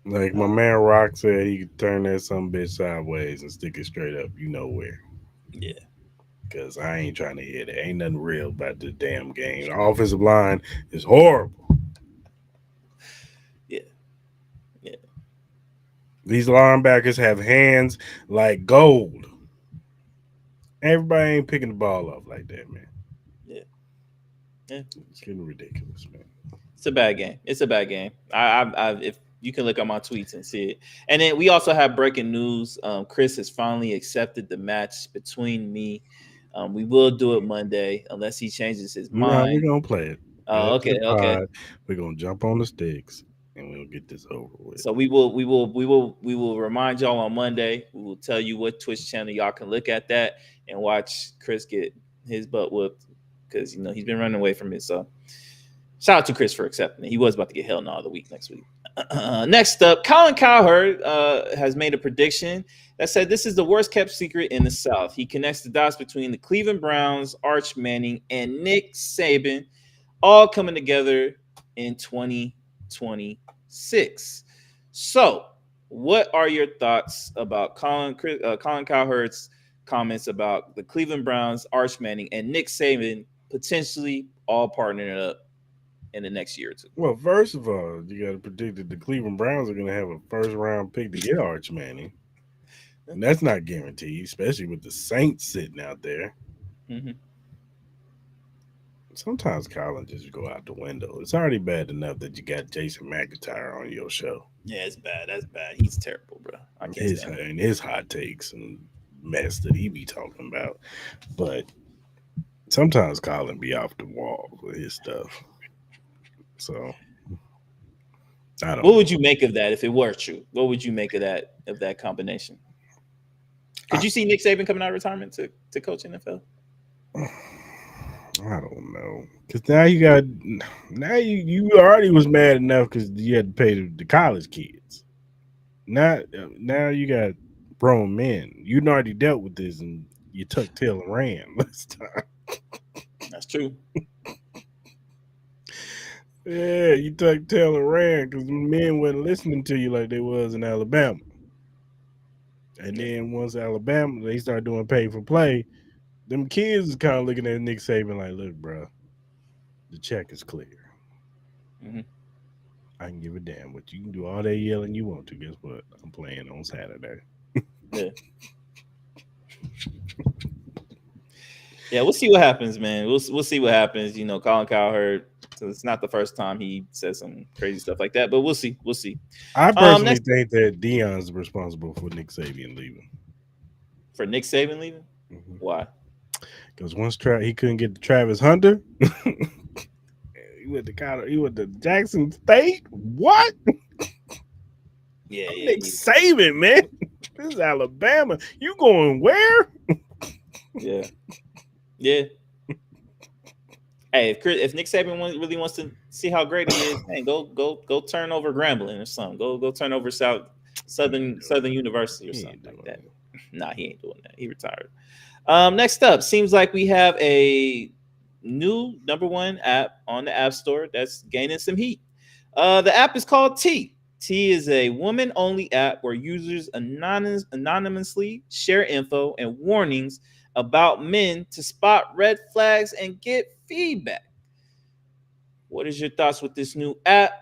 Like my man Rock said, he could turn that some bitch sideways and stick it straight up. You know where? Yeah. Because I ain't trying to hear that. Ain't nothing real about this damn game. The offensive line is horrible. Yeah. Yeah. These linebackers have hands like gold. Everybody ain't picking the ball up like that, man. Yeah. Yeah. It's getting ridiculous, man. It's a bad game. It's a bad game. If you can look at my tweets and see it. And then we also have breaking news. Cris has finally accepted the match between me. We will do it Monday unless he changes his mind. We're gonna play it. Oh, okay. We're gonna jump on the sticks and we'll get this over with. So we will remind y'all on Monday. We will tell you what Twitch channel y'all can look at that and watch Cris get his butt whooped because he's been running away from it. So shout out to Cris for accepting it. He was about to get hell no the week next week. Next up, Colin Cowherd has made a prediction that said this is the worst kept secret in the South. He connects the dots between the Cleveland Browns, Arch Manning, and Nick Saban, all coming together in 2026. So, what are your thoughts about Colin Cowherd's comments about the Cleveland Browns, Arch Manning, and Nick Saban potentially all partnering up in the next year or two? Well, first of all, you got to predict that the Cleveland Browns are going to have a first-round pick to get Arch Manning. And that's not guaranteed, especially with the Saints sitting out there. Mm-hmm. Sometimes Colin just go out the window. It's already bad enough that you got Jason McIntyre on your show. Yeah, it's bad. That's bad. He's terrible, bro. I can't stand him. His hot takes and mess that he be talking about. But sometimes Colin be off the wall with his stuff. So I don't know. What would you make of that if it were true? What would you make of that combination? Could you see Nick Saban coming out of retirement to coach NFL? I don't know. Because now you already was mad enough because you had to pay the college kids. Now you got grown men. You already dealt with this and you tucked tail and ran last time. That's true. Yeah, you tucked tail and ran because the men wasn't listening to you like they was in Alabama. And then once Alabama, they start doing pay for play, them kids is kind of looking at Nick Saban like, look, bro, the check is clear. Mm-hmm. I can give a damn. But you can do all that yelling you want to. Guess what? I'm playing on Saturday. Yeah. Yeah, we'll see what happens, man. We'll see what happens. Colin Cowherd. So it's not the first time he says some crazy stuff like that, but we'll see. We'll see. I personally think that Deion's responsible for Nick Saban leaving. For Nick Saban leaving? Mm-hmm. Why? Because once he couldn't get to Travis Hunter, he went to Jackson State. What? Yeah, Nick Saban, man. This is Alabama. You going where? Yeah. Yeah. Hey, if Nick Saban really wants to see how great he is, hey, go turn over Grambling or something. Go turn over Southern University or something like that. Nah, he ain't doing that. He retired. Next up, seems like we have a new #1 app on the App Store that's gaining some heat. The app is called T. T is a woman-only app where users anonymously share info and warnings about men to spot red flags and get feedback. What is your thoughts with this new app?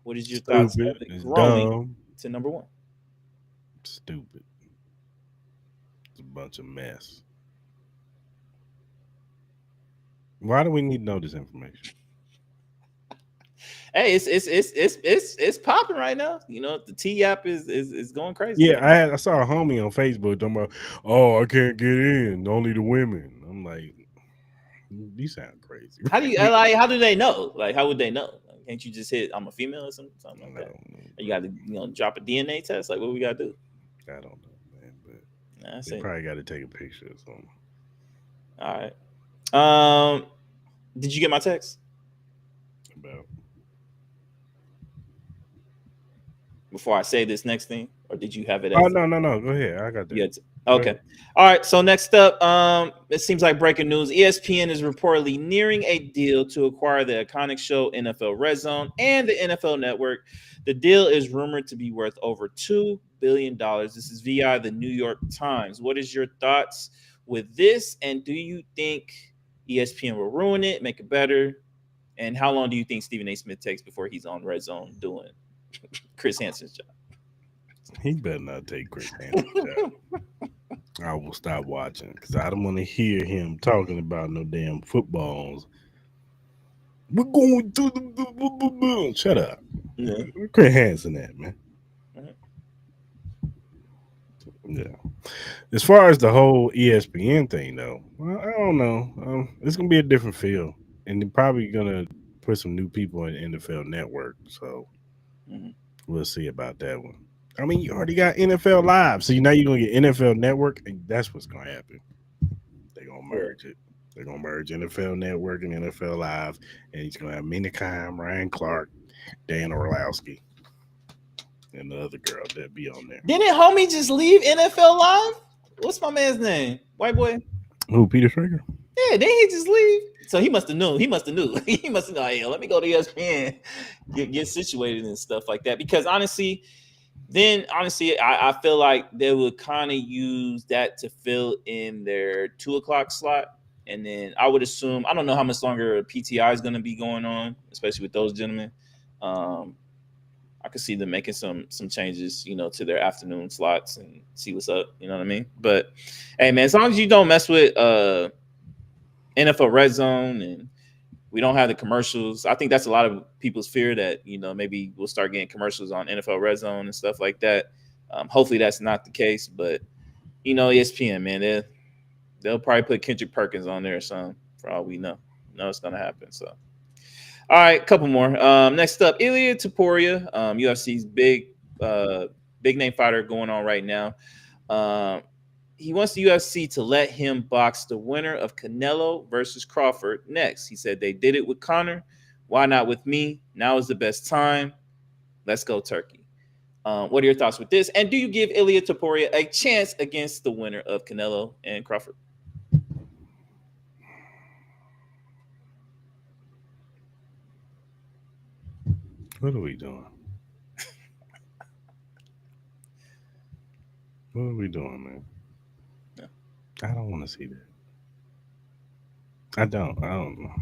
What is your thoughts Stupid. of it It's growing dumb. to number 1? Stupid. It's a bunch of mess. Why do we need to know this information? Hey, it's popping right now. You know, the T app is going crazy. Yeah, I saw a homie on Facebook talking about, oh, I can't get in, only the women. I'm like, you sound crazy. How do you like? How do they know? Like, how would they know? Like, can't you just hit I'm a female or something like that? Or you got to drop a DNA test. Like, what we got to do? I don't know, man. But Nah, they probably got to take a picture or something. All right. Did you get my text? About before I say this next thing, or did you have it? Oh no. Go ahead. I got that. Yeah. Okay. All right. So next up, it seems like breaking news. ESPN is reportedly nearing a deal to acquire the iconic show NFL Red Zone and the NFL Network. The deal is rumored to be worth over $2 billion. This is via the New York Times. What is your thoughts with this? And do you think ESPN will ruin it, make it better? And how long do you think Stephen A. Smith takes before he's on Red Zone doing Chris Hansen's job? He better not take Chris Hansen's job. I will stop watching because I don't want to hear him talking about no damn footballs. We're going to the shut up. Yeah. Where Chris Hansen at, man? Yeah. As far as the whole ESPN thing, though, well, I don't know. It's gonna be a different feel, and they're probably gonna put some new people in the NFL Network. So we'll see about that one. I mean, you already got NFL Live, so now you're gonna get NFL Network, and that's what's gonna happen. They're gonna merge it. They're gonna merge NFL Network and NFL Live, and he's gonna have Minikheim, Ryan Clark, Dan Orlowski, and the other girl that be on there. Didn't homie just leave NFL Live? What's my man's name? White boy? Who, Peter Schrager? Yeah, didn't he just leave? So he must have known. He must have knew. He must have known, hey, let me go to ESPN, get situated and stuff like that. Because honestly, I feel like they would kind of use that to fill in their 2:00 slot. And then I would assume, I don't know how much longer PTI is going to be going on, especially with those gentlemen. I could see them making some changes, to their afternoon slots and see what's up. You know what I mean? But hey, man, as long as you don't mess with NFL Red Zone and we don't have the commercials, I think that's a lot of people's fear that maybe we'll start getting commercials on NFL Red Zone and stuff like that. Hopefully that's not the case, but ESPN, man, they'll probably put Kendrick Perkins on there or something for all we know. It's gonna happen. So. All right, a couple more. Next up, Ilia Topuria, UFC's big name fighter going on right now. He wants the UFC to let him box the winner of Canelo versus Crawford next. He said they did it with Conor. Why not with me? Now is the best time. Let's go Turkey. What are your thoughts with this? And do you give Ilia Topuria a chance against the winner of Canelo and Crawford? What are we doing? What are we doing, man? Yeah. I don't want to see that. I don't know.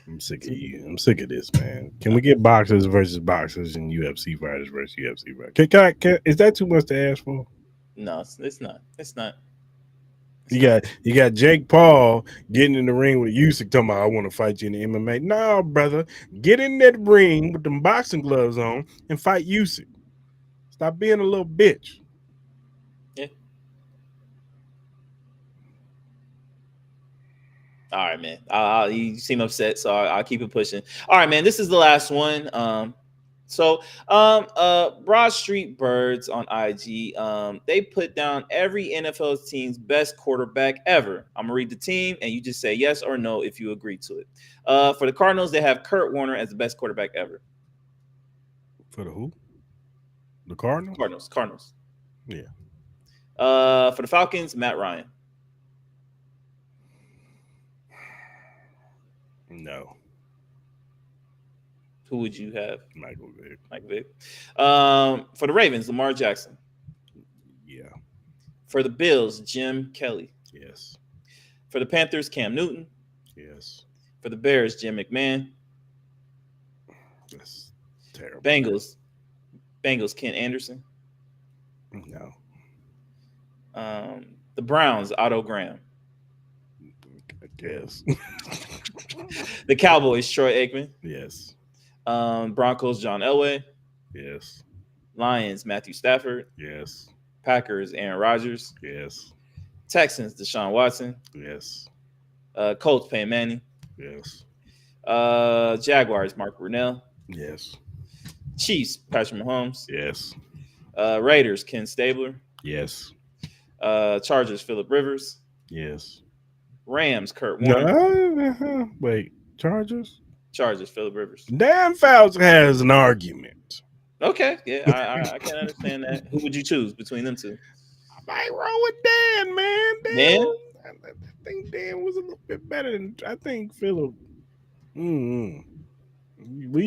I'm sick of you. I'm sick of this, man. Can we get boxers versus boxers and UFC fighters versus UFC fighters? Is that too much to ask for? No, it's not. It's not. You got Jake Paul getting in the ring with Usyk talking about I want to fight you in the MMA. No, brother, get in that ring with them boxing gloves on and fight Usyk. Stop being a little bitch. Yeah. All right, man. You seem upset, so I'll keep it pushing. All right, man. This is the last one. Broad Street Birds on IG, they put down every NFL team's best quarterback ever. I'm gonna read the team, and you just say yes or no if you agree to it. For the Cardinals, they have Kurt Warner as the best quarterback ever. For the who? The Cardinals? Cardinals. Yeah. For the Falcons, Matt Ryan. No. Who would you have? Michael Vick. Mike Vick. For the Ravens, Lamar Jackson. Yeah. For the Bills, Jim Kelly. Yes. For the Panthers, Cam Newton. Yes. For the Bears, Jim McMahon. That's terrible. Bengals, Ken Anderson. No. The Browns, Otto Graham. I guess. The Cowboys, Troy Aikman. Yes. Broncos, John Elway. Yes. Lions, Matthew Stafford. Yes. Packers, Aaron Rodgers. Yes. Texans, Deshaun Watson. Yes. Colts, Peyton Manning. Yes. Jaguars, Mark Brunell. Yes. Chiefs, Patrick Mahomes. Yes. Raiders, Ken Stabler. Yes. Chargers, Phillip Rivers. Yes. Rams, Kurt Warner. Wait, Chargers? Chargers, Phillip Rivers. Dan Fouts has an argument. Okay, yeah, I can understand that. Who would you choose between them two? I might roll with Dan, man. Dan? I think Dan was a little bit better than I think Phillip. We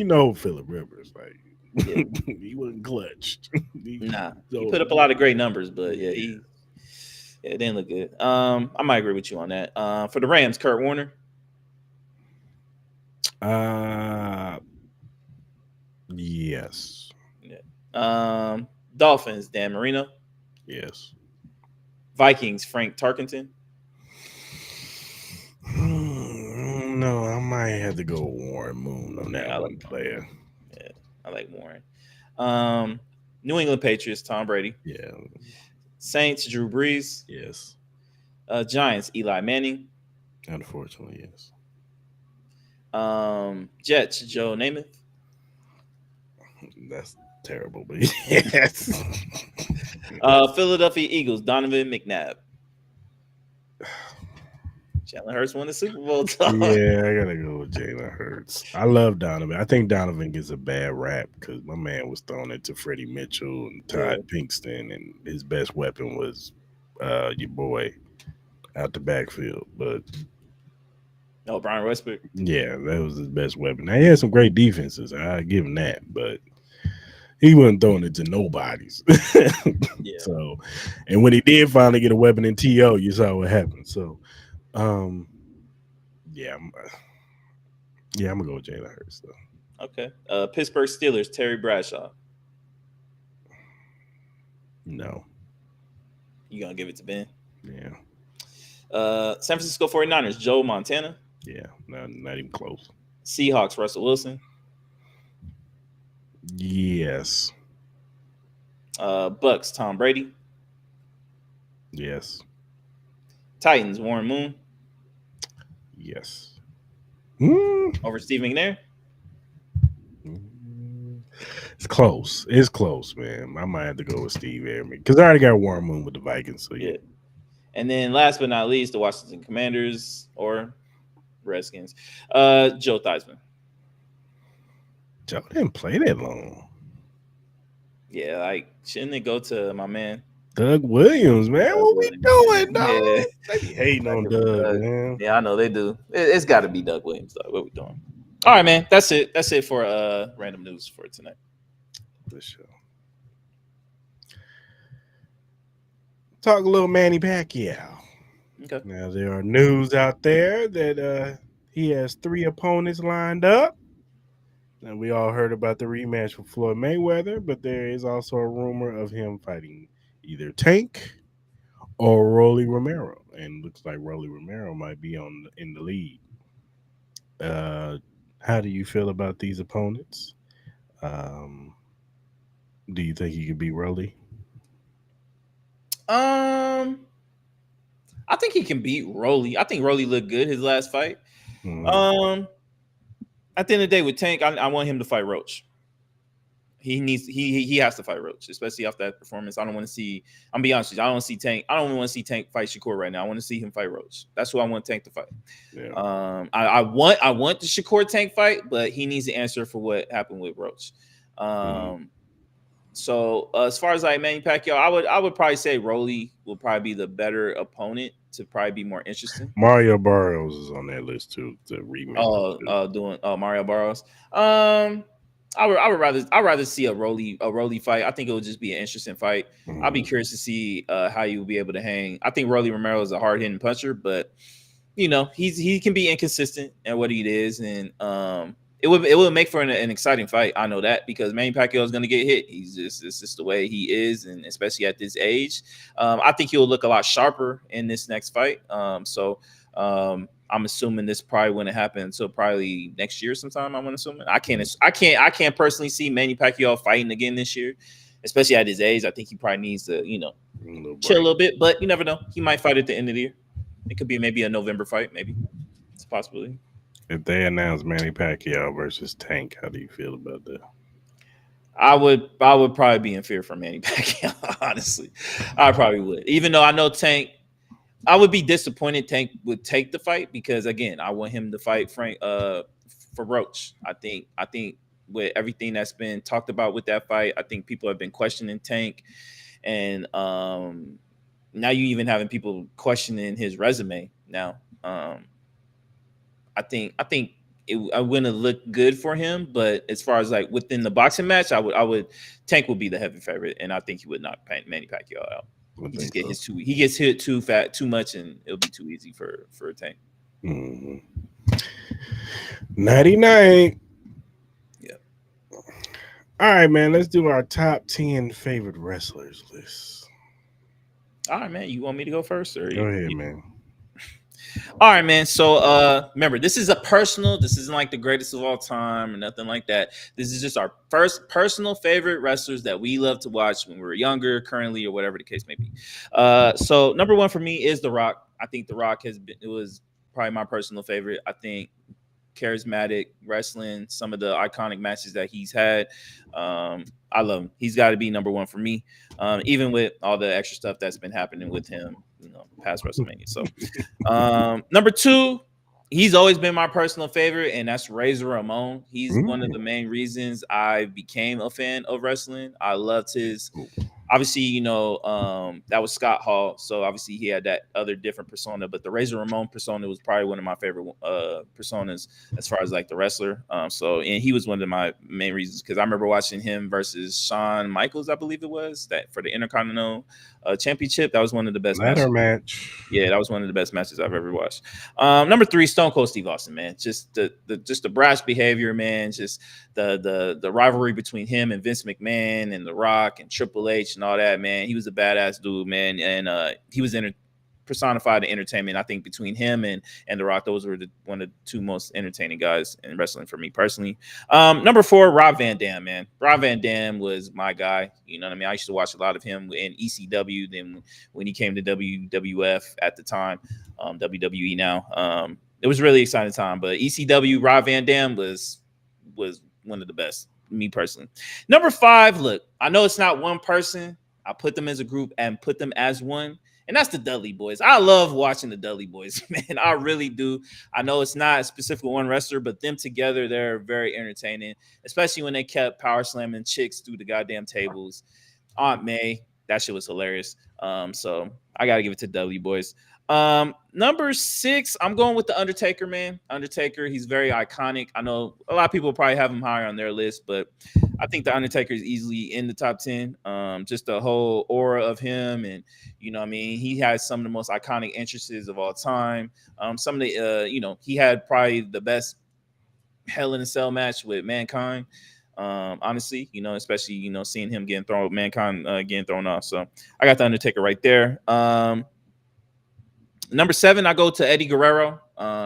know Phillip Rivers, like he wasn't clutched. He put up a lot of great numbers, but it didn't look good. I might agree with you on that. For the Rams, Kurt Warner. Yes. Yeah. Dolphins, Dan Marino. Yes. Vikings, Frank Tarkenton. No, I might have to go Warren Moon on that one player. Yeah, I like Warren. New England Patriots, Tom Brady. Yeah. Saints, Drew Brees. Yes. Giants, Eli Manning. Unfortunately, yes. Jets, Joe Namath. That's terrible, but yes. Philadelphia Eagles, Donovan McNabb. Jalen Hurts won the Super Bowl. Yeah, I gotta go with Jalen Hurts. I love Donovan. I think Donovan gets a bad rap because my man was throwing it to Freddie Mitchell and Todd Pinkston, and his best weapon was your boy out the backfield. But Brian Westbrook. Yeah, that was his best weapon. Now, he had some great defenses. I give him that, but he wasn't throwing it to nobody's. So, and when he did finally get a weapon in TO, you saw what happened. So, I'm gonna go with Jalen Hurts though. Okay. Pittsburgh Steelers, Terry Bradshaw. No. You gonna give it to Ben? Yeah. San Francisco 49ers, Joe Montana. Yeah, not even close. Seahawks, Russell Wilson. Yes. Bucks, Tom Brady. Yes. Titans, Warren Moon. Yes. Over Steve McNair. It's close. It's close, man. I might have to go with Steve Airman because I already got Warren Moon with the Vikings. So yeah. And then last but not least, the Washington Commanders or Redskins. Joe Theismann. Joe didn't play that long. Yeah, like shouldn't it go to my man Doug Williams, man? What we doing, dog? Yeah. They be hating on Doug, man. Yeah, I know they do. It's got to be Doug Williams, though. What we doing? All right, man. That's it. That's it for random news for tonight. For sure. Talk a little Manny Pacquiao. Okay. Now there are news out there that he has 3 opponents lined up. And we all heard about the rematch with Floyd Mayweather, but there is also a rumor of him fighting either Tank or Rolly Romero, and looks like Rolly Romero might be in the lead. How do you feel about these opponents? Do you think he could beat Rolly? I think he can beat Rolly. I think Rolly looked good his last fight. Mm-hmm. At the end of the day, with Tank, I want him to fight Roach. He has to fight Roach, especially after that performance. I don't want to see. I'm be honest with you. I don't want to see Tank. I don't want to see Tank fight Shakur right now. I want to see him fight Roach. That's who I want Tank to fight. Yeah. I want the Shakur Tank fight, but he needs to answer for what happened with Roach. So as far as like Manny Pacquiao, I would probably say Rolly will probably be the better opponent to probably be more interesting. Mario Barrios is on that list too. The rematch. Doing Mario Barrios. I would rather see a Rolly fight. I think it would just be an interesting fight. I'll be curious to see how you will be able to hang. I think Rolly Romero is a hard hitting puncher, but he can be inconsistent at what he is, and it would make for an exciting fight. I know that because Manny Pacquiao is going to get hit. It's just the way he is, and especially at this age, I think he'll look a lot sharper in this next fight. I'm assuming this probably wouldn't happen until probably next year sometime. I'm assuming. I can't personally see Manny Pacquiao fighting again this year, especially at his age. I think he probably needs to chill a little bit, but you never know. He might fight at the end of the year. It could be maybe a November fight. Maybe it's a possibility. If they announce Manny Pacquiao versus Tank, how do you feel about that? I would probably be in fear for Manny Pacquiao. Honestly, I probably would. Even though I know Tank, I would be disappointed Tank would take the fight because again, I want him to fight Frank for Roach. I think with everything that's been talked about with that fight, I think people have been questioning Tank, and now you even having people questioning his resume now. I think I wouldn't look good for him, but as far as like within the boxing match, I would Tank would be the heavy favorite, and I think he would knock Manny Pacquiao out. He gets hit too much, and it'll be too easy for Tank. 99. Yeah. All right, man. Let's do our top 10 favorite wrestlers list. All right, man. You want me to go first, or go ahead, man? All right, man. So remember, this is a personal. This isn't like the greatest of all time or nothing like that. This is just our first personal favorite wrestlers that we love to watch when we were younger, currently, or whatever the case may be. So number one for me is The Rock. I think The Rock was probably my personal favorite. I think charismatic wrestling, some of the iconic matches that he's had. I love him. He's got to be number one for me, even with all the extra stuff that's been happening with him, past WrestleMania. So number two, he's always been my personal favorite, and that's Razor Ramon. He's one of the main reasons I became a fan of wrestling. I loved his, obviously, that was Scott Hall, so obviously he had that other different persona, but the Razor Ramon persona was probably one of my favorite personas as far as like the wrestler. And he was one of my main reasons because I remember watching him versus Shawn Michaels, I believe it was, that for the Intercontinental Championship. That was one of the best match. Yeah, that was one of the best matches I've ever watched. Number three, Stone Cold Steve Austin, man. Just the brash behavior, man. Just the rivalry between him and Vince McMahon and The Rock and Triple H and all that, man. He was a badass dude, man, and he was personified the entertainment. I think between him and The Rock, those were one of the two most entertaining guys in wrestling for me personally. Number four, Rob Van Dam, man. Rob Van Dam was my guy. You know what I mean? I used to watch a lot of him in ECW. Then when he came to WWF at the time, WWE now, it was a really exciting time. But ECW, Rob Van Dam was one of the best, me personally. Number five, look, I know it's not one person. I put them as a group and put them as one. And that's the Dudley Boys. I love watching the Dudley Boys, man. I really do. I know it's not specific one wrestler, but them together, they're very entertaining, especially when they kept power slamming chicks through the goddamn tables. Aunt May, that shit was hilarious. So I got to give it to Dudley Boys. Number six, I'm going with The Undertaker, man. Undertaker, he's very iconic. I know a lot of people probably have him higher on their list, but I think The Undertaker is easily in the top 10. Just the whole aura of him, and he has some of the most iconic entrances of all time. Some of the, he had probably the best Hell in a Cell match with Mankind. Honestly, especially seeing him getting thrown off. So I got The Undertaker right there. Number seven, I go to Eddie Guerrero.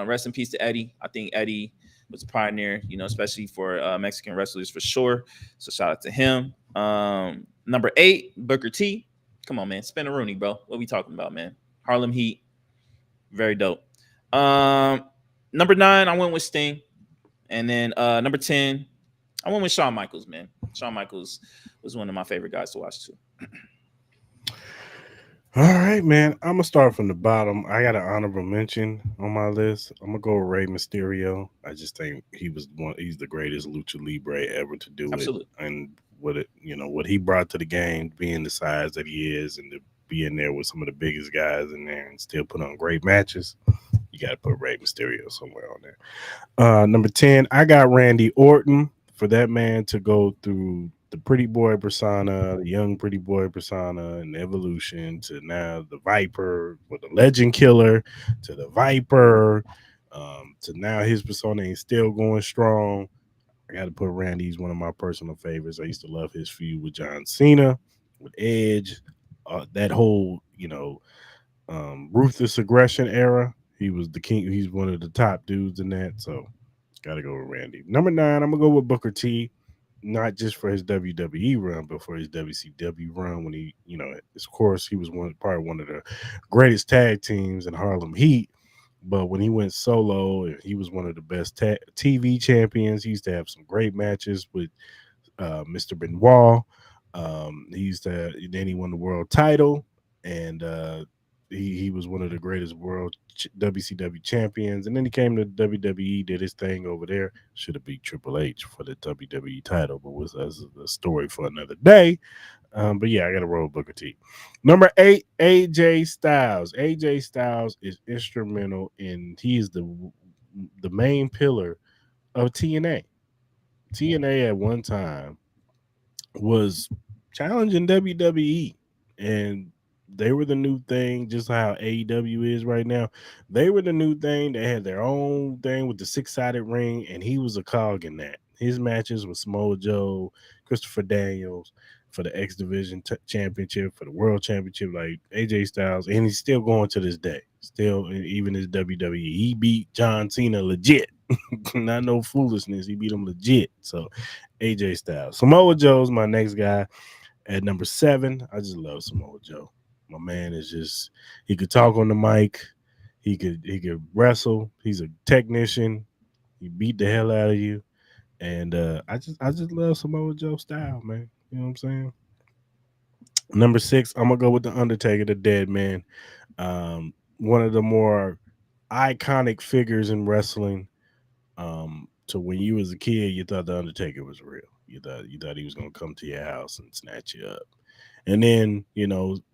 Rest in peace to Eddie. I think Eddie was a pioneer, especially for Mexican wrestlers for sure. So shout out to him. Number eight, Booker T. Come on, man. Spin a Rooney, bro. What we talking about, man? Harlem Heat. Very dope. Number nine, I went with Sting. And then number 10, I went with Shawn Michaels, man. Shawn Michaels was one of my favorite guys to watch too. All right, man. I'm gonna start from the bottom. I got an honorable mention on my list. I'm gonna go with Rey Mysterio. I just think he's the greatest lucha libre ever to do Absolutely. it, and what he brought to the game, being the size that he is, and to be in there with some of the biggest guys in there and still put on great matches. You got to put Rey Mysterio somewhere on there. Number 10, I got Randy Orton. For that man to go through the pretty boy persona, the young pretty boy persona, and evolution to now the Viper, with the Legend Killer, to the Viper, to now his persona is still going strong. I got to put Randy. He's one of my personal favorites. I used to love his feud with John Cena, with Edge, that whole ruthless aggression era. He was the king. He's one of the top dudes in that. So got to go with Randy. Number 9, I'm gonna go with Booker T. Not just for his WWE run, but for his WCW run when he, of course, he was probably one of the greatest tag teams in Harlem Heat. But when he went solo, he was one of the best TV champions. He used to have some great matches with Mr. Benoit. Then he won the world title, and he was one of the greatest world WCW champions. And then he came to WWE, did his thing over there. Should have beat Triple H for the WWE title, but was a story for another day. But yeah, I got to roll Booker T. Number 8, AJ Styles. AJ Styles is instrumental he is the main pillar of TNA. TNA at one time was challenging WWE, and they were the new thing, just how AEW is right now. They were the new thing. They had their own thing with the 6-sided ring, and he was a cog in that. His matches with Samoa Joe, Christopher Daniels for the X Division Championship, for the World Championship, like AJ Styles, and he's still going to this day. Still, even his WWE, he beat John Cena legit. Not no foolishness. He beat him legit. So AJ Styles. Samoa Joe's my next guy at number 7. I just love Samoa Joe. My man is just, he could talk on the mic. He could wrestle. He's a technician. He beat the hell out of you. And I just love Samoa Joe style, man. You know what I'm saying? Number 6, I'm gonna go with the Undertaker, the Dead Man. One of the more iconic figures in wrestling. So when you was a kid, you thought the Undertaker was real. You thought he was gonna come to your house and snatch you up. And then,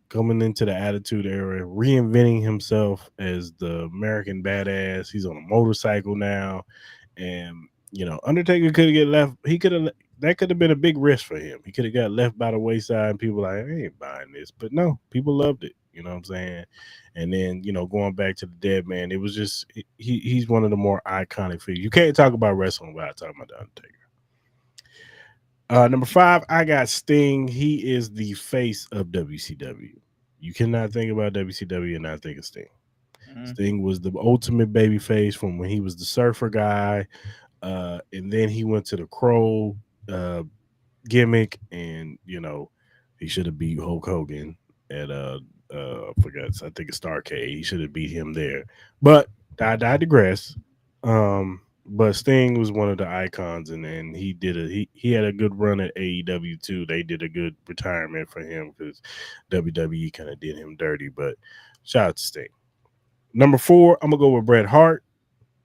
coming into the Attitude Era, reinventing himself as the American badass. He's on a motorcycle now, and Undertaker could get left. That could have been a big risk for him. He could have got left by the wayside, and people like, I ain't buying this. But no, people loved it. You know what I'm saying? And then, going back to the Dead Man, it was just he's one of the more iconic figures. You can't talk about wrestling without talking about the Undertaker. Number 5, I got Sting. He is the face of WCW. You cannot think about WCW and not think of Sting. Mm-hmm. Sting was the ultimate baby face from when he was the surfer guy. And then he went to the Crow gimmick, and, he should have beat Hulk Hogan at I forgot. I think it's Starrcade. He should have beat him there. But I digress. But Sting was one of the icons, and he had a good run at AEW too. They did a good retirement for him because WWE kind of did him dirty. But shout out to Sting. Number 4, I'm gonna go with Bret Hart.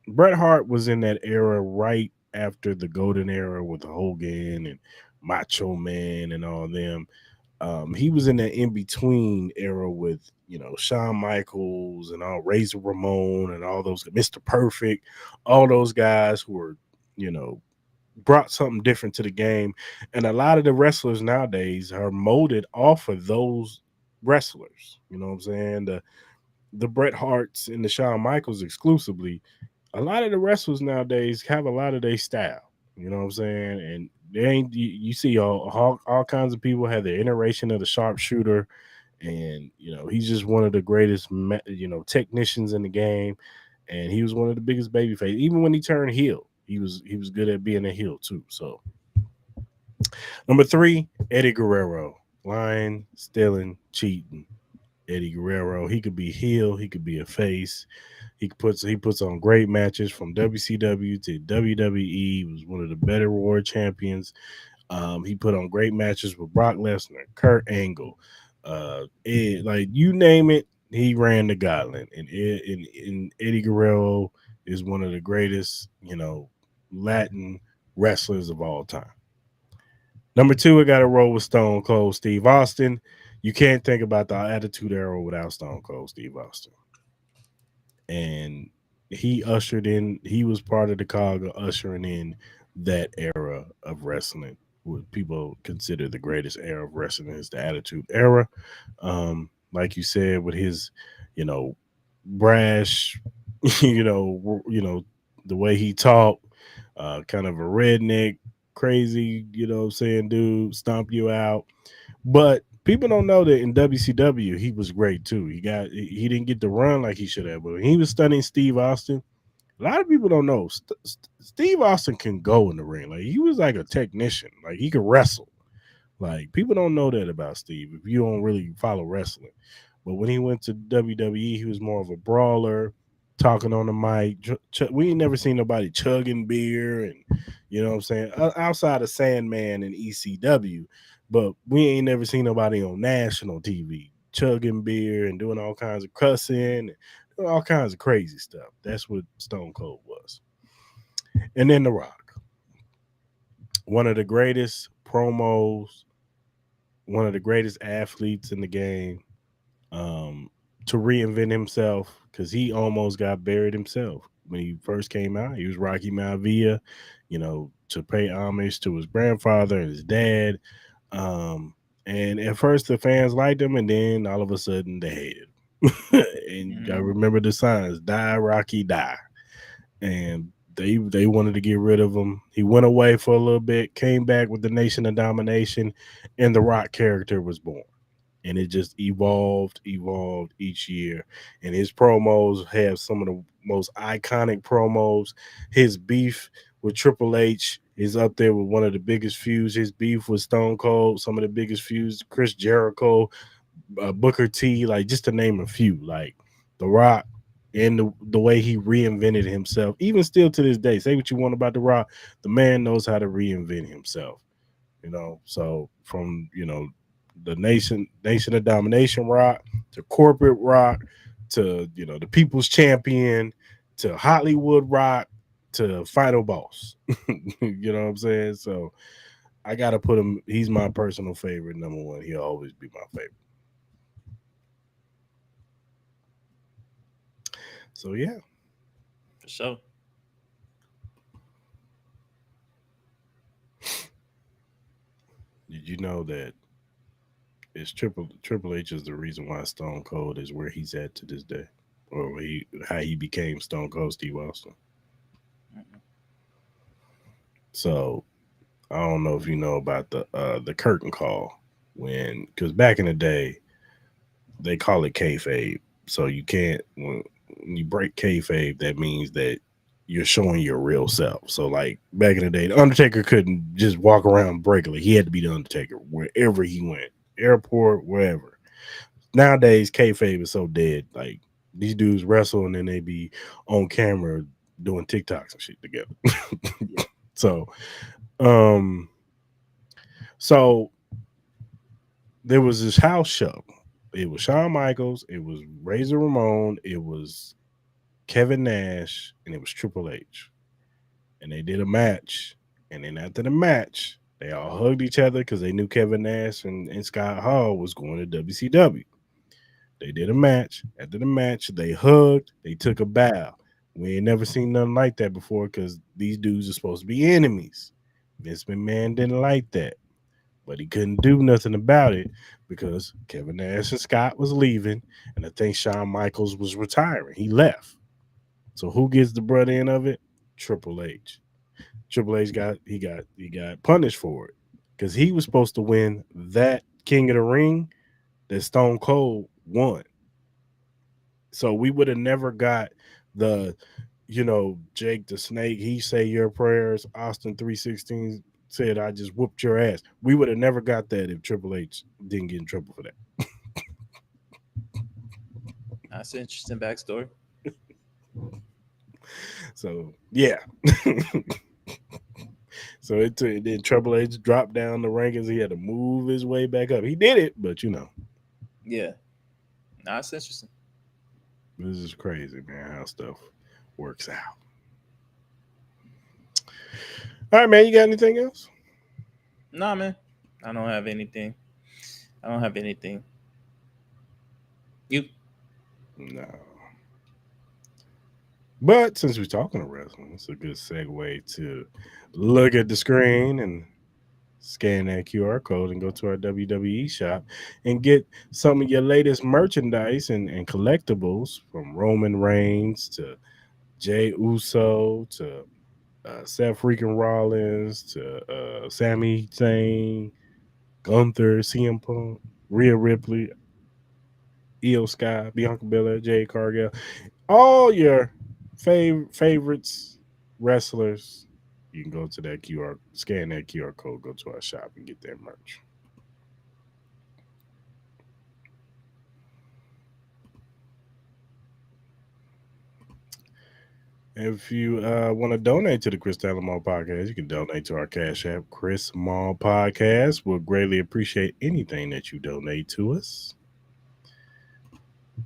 Bret Hart was in that era right after the golden era with Hogan and Macho Man and all them. He was in that in-between era with, Shawn Michaels and all Razor Ramon and all those, Mr. Perfect, all those guys who were, brought something different to the game. And a lot of the wrestlers nowadays are molded off of those wrestlers. You know what I'm saying? The Bret Harts and the Shawn Michaels exclusively. A lot of the wrestlers nowadays have a lot of their style. You know what I'm saying? And they ain't, you see all kinds of people have the iteration of the sharpshooter, and he's just one of the greatest technicians in the game, and he was one of the biggest babyface. Even when he turned heel, he was good at being a heel too. So number 3, Eddie Guerrero, lying, stealing, cheating. Eddie Guerrero, he could be heel, he could be a face. He puts on great matches from WCW to WWE. He was one of the better world champions. He put on great matches with Brock Lesnar, Kurt Angle, like you name it, he ran the gauntlet. And Eddie Guerrero is one of the greatest, Latin wrestlers of all time. Number 2, I got to roll with Stone Cold Steve Austin. You can't think about the Attitude Era without Stone Cold Steve Austin. And he was part of the cog of ushering in that era of wrestling. What people consider the greatest era of wrestling is the Attitude Era. Like you said, with his, brash, the way he talked, kind of a redneck, crazy, what I'm saying, dude, stomp you out. But people don't know that in WCW he was great too. He didn't get the run like he should have, but when he was stunning Steve Austin, a lot of people don't know Steve Austin can go in the ring. Like he was like a technician. Like he could wrestle. Like people don't know that about Steve if you don't really follow wrestling. But when he went to WWE, he was more of a brawler, talking on the mic. We ain't never seen nobody chugging beer and what I'm saying, outside of Sandman and ECW. But we ain't never seen nobody on national TV chugging beer and doing all kinds of cussing and doing all kinds of crazy stuff. That's what Stone Cold was. And then The Rock, one of the greatest promos, one of the greatest athletes in the game, to reinvent himself, because he almost got buried himself when he first came out. He was Rocky Maivia, to pay homage to his grandfather and his dad. And at first the fans liked him, and then all of a sudden they hated him. And I remember the signs: "Die, Rocky, die." And they wanted to get rid of him. He went away for a little bit, came back with the Nation of Domination, and the Rock character was born. And it just evolved each year. And his promos have some of the most iconic promos. His beef with Triple H is up there with one of the biggest feuds. His beef with Stone Cold, some of the biggest feuds. Chris Jericho, Booker T, like just to name a few. Like The Rock and the way he reinvented himself, even still to this day. Say what you want about The Rock, the man knows how to reinvent himself. So from the nation of domination Rock to corporate Rock to the people's champion to Hollywood Rock to final boss. You know what I'm saying? So I gotta put him. He's my personal favorite, number one. He'll always be my favorite. So yeah, For sure. did you know that it's Triple H is the reason why Stone Cold is where he's at to this day, or how he became Stone Cold Steve Austin? So I don't know if you know about the curtain call, because back in the day they call it kayfabe. So you can't, when you break kayfabe, that means that you're showing your real self. So like back in the day, the Undertaker couldn't just walk around breakily. He had to be the Undertaker wherever he went, airport, wherever. Nowadays, kayfabe is so dead. Like these dudes wrestle and then they be on camera doing TikToks and shit together. So there was this house show. It was Shawn Michaels, it was Razor Ramon, it was Kevin Nash, and it was Triple H. And they did a match. And then after the match, they all hugged each other because they knew Kevin Nash and Scott Hall was going to WCW. They did a match. After the match, they hugged, they took a bow. We ain't never seen nothing like that before because these dudes are supposed to be enemies. Vince McMahon didn't like that, but he couldn't do nothing about it because Kevin Nash and Scott was leaving, and I think Shawn Michaels was retiring. He left. So who gets the brunt end of it? Triple H. Triple H got punished for it because he was supposed to win that King of the Ring that Stone Cold won. So we would have never got the, Jake the Snake, he say your prayers, Austin 316 said, I just whooped your ass. We would have never got that if Triple H didn't get in trouble for that. That's an interesting backstory. So, yeah. So then Triple H dropped down the rankings. He had to move his way back up. He did it, but Yeah. That's interesting. This is crazy, man, how stuff works out. All right, man. You got anything else? Nah, man. I don't have anything. You? No. But since we're talking to wrestling, it's a good segue to look at the screen and scan that QR code and go to our WWE shop and get some of your latest merchandise and collectibles, from Roman Reigns to Jey Uso to Seth freaking Rollins to Sami Zayn, Gunther, CM Punk, Rhea Ripley, Io Sky, Bianca Belair, Jade Cargill, all your favorites, wrestlers. You can go to that QR, scan that QR code, go to our shop and get that merch. If you want to donate to the Chris Mall Podcast, you can donate to our Cash App, Chris Mall Podcast. We'll greatly appreciate anything that you donate to us.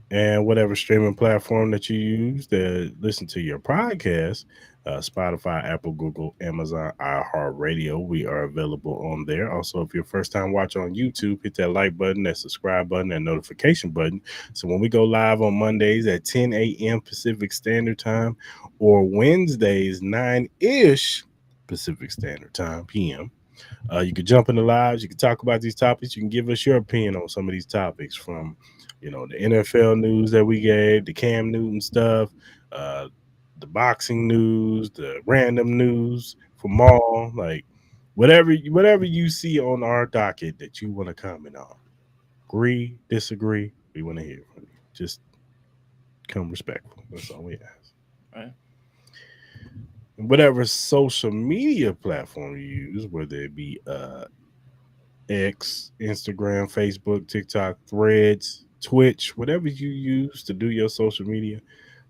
And whatever streaming platform that you use to listen to your podcast, Spotify, Apple, Google, Amazon, iHeartRadio, we are available on there. Also, if you're first time watching on YouTube, hit that like button, that subscribe button, that notification button. So when we go live on Mondays at 10 a.m. Pacific Standard Time, or Wednesdays 9-ish Pacific Standard Time, p.m., you can jump in the lives. You can talk about these topics. You can give us your opinion on some of these topics, from the NFL news that we gave, the Cam Newton stuff, the boxing news, the random news from all, like whatever you see on our docket that you want to comment on. Agree, disagree, we want to hear from you. Just come respectful. That's all we ask. Right. Whatever social media platform you use, whether it be X, Instagram, Facebook, TikTok, Threads, Twitch, whatever you use to do your social media,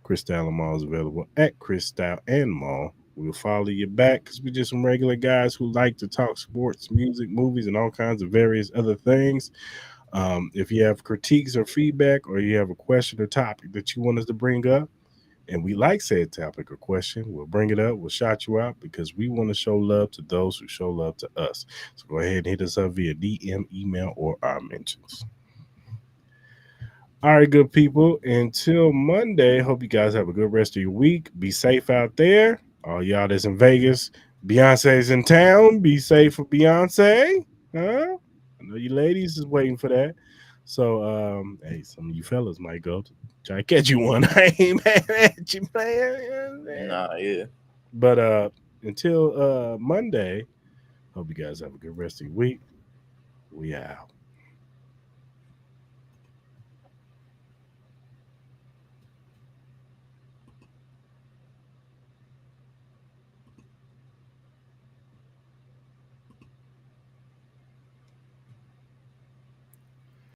Chris Style Mall is available at Chris Style and Mall. We'll follow you back because we're just some regular guys who like to talk sports, music, movies, and all kinds of various other things. If you have critiques or feedback, or you have a question or topic that you want us to bring up, and we like said topic or question, we'll bring it up. We'll shout you out because we want to show love to those who show love to us. So go ahead and hit us up via DM, email, or our mentions. All right, good people. Until Monday, hope you guys have a good rest of your week. Be safe out there. All y'all that's in Vegas, Beyonce's in town. Be safe for Beyonce. Huh? I know you ladies is waiting for that. So, hey, some of you fellas might go to try to catch you one. I ain't mad at you, man. Nah, yeah. But until Monday, hope you guys have a good rest of your week. We out.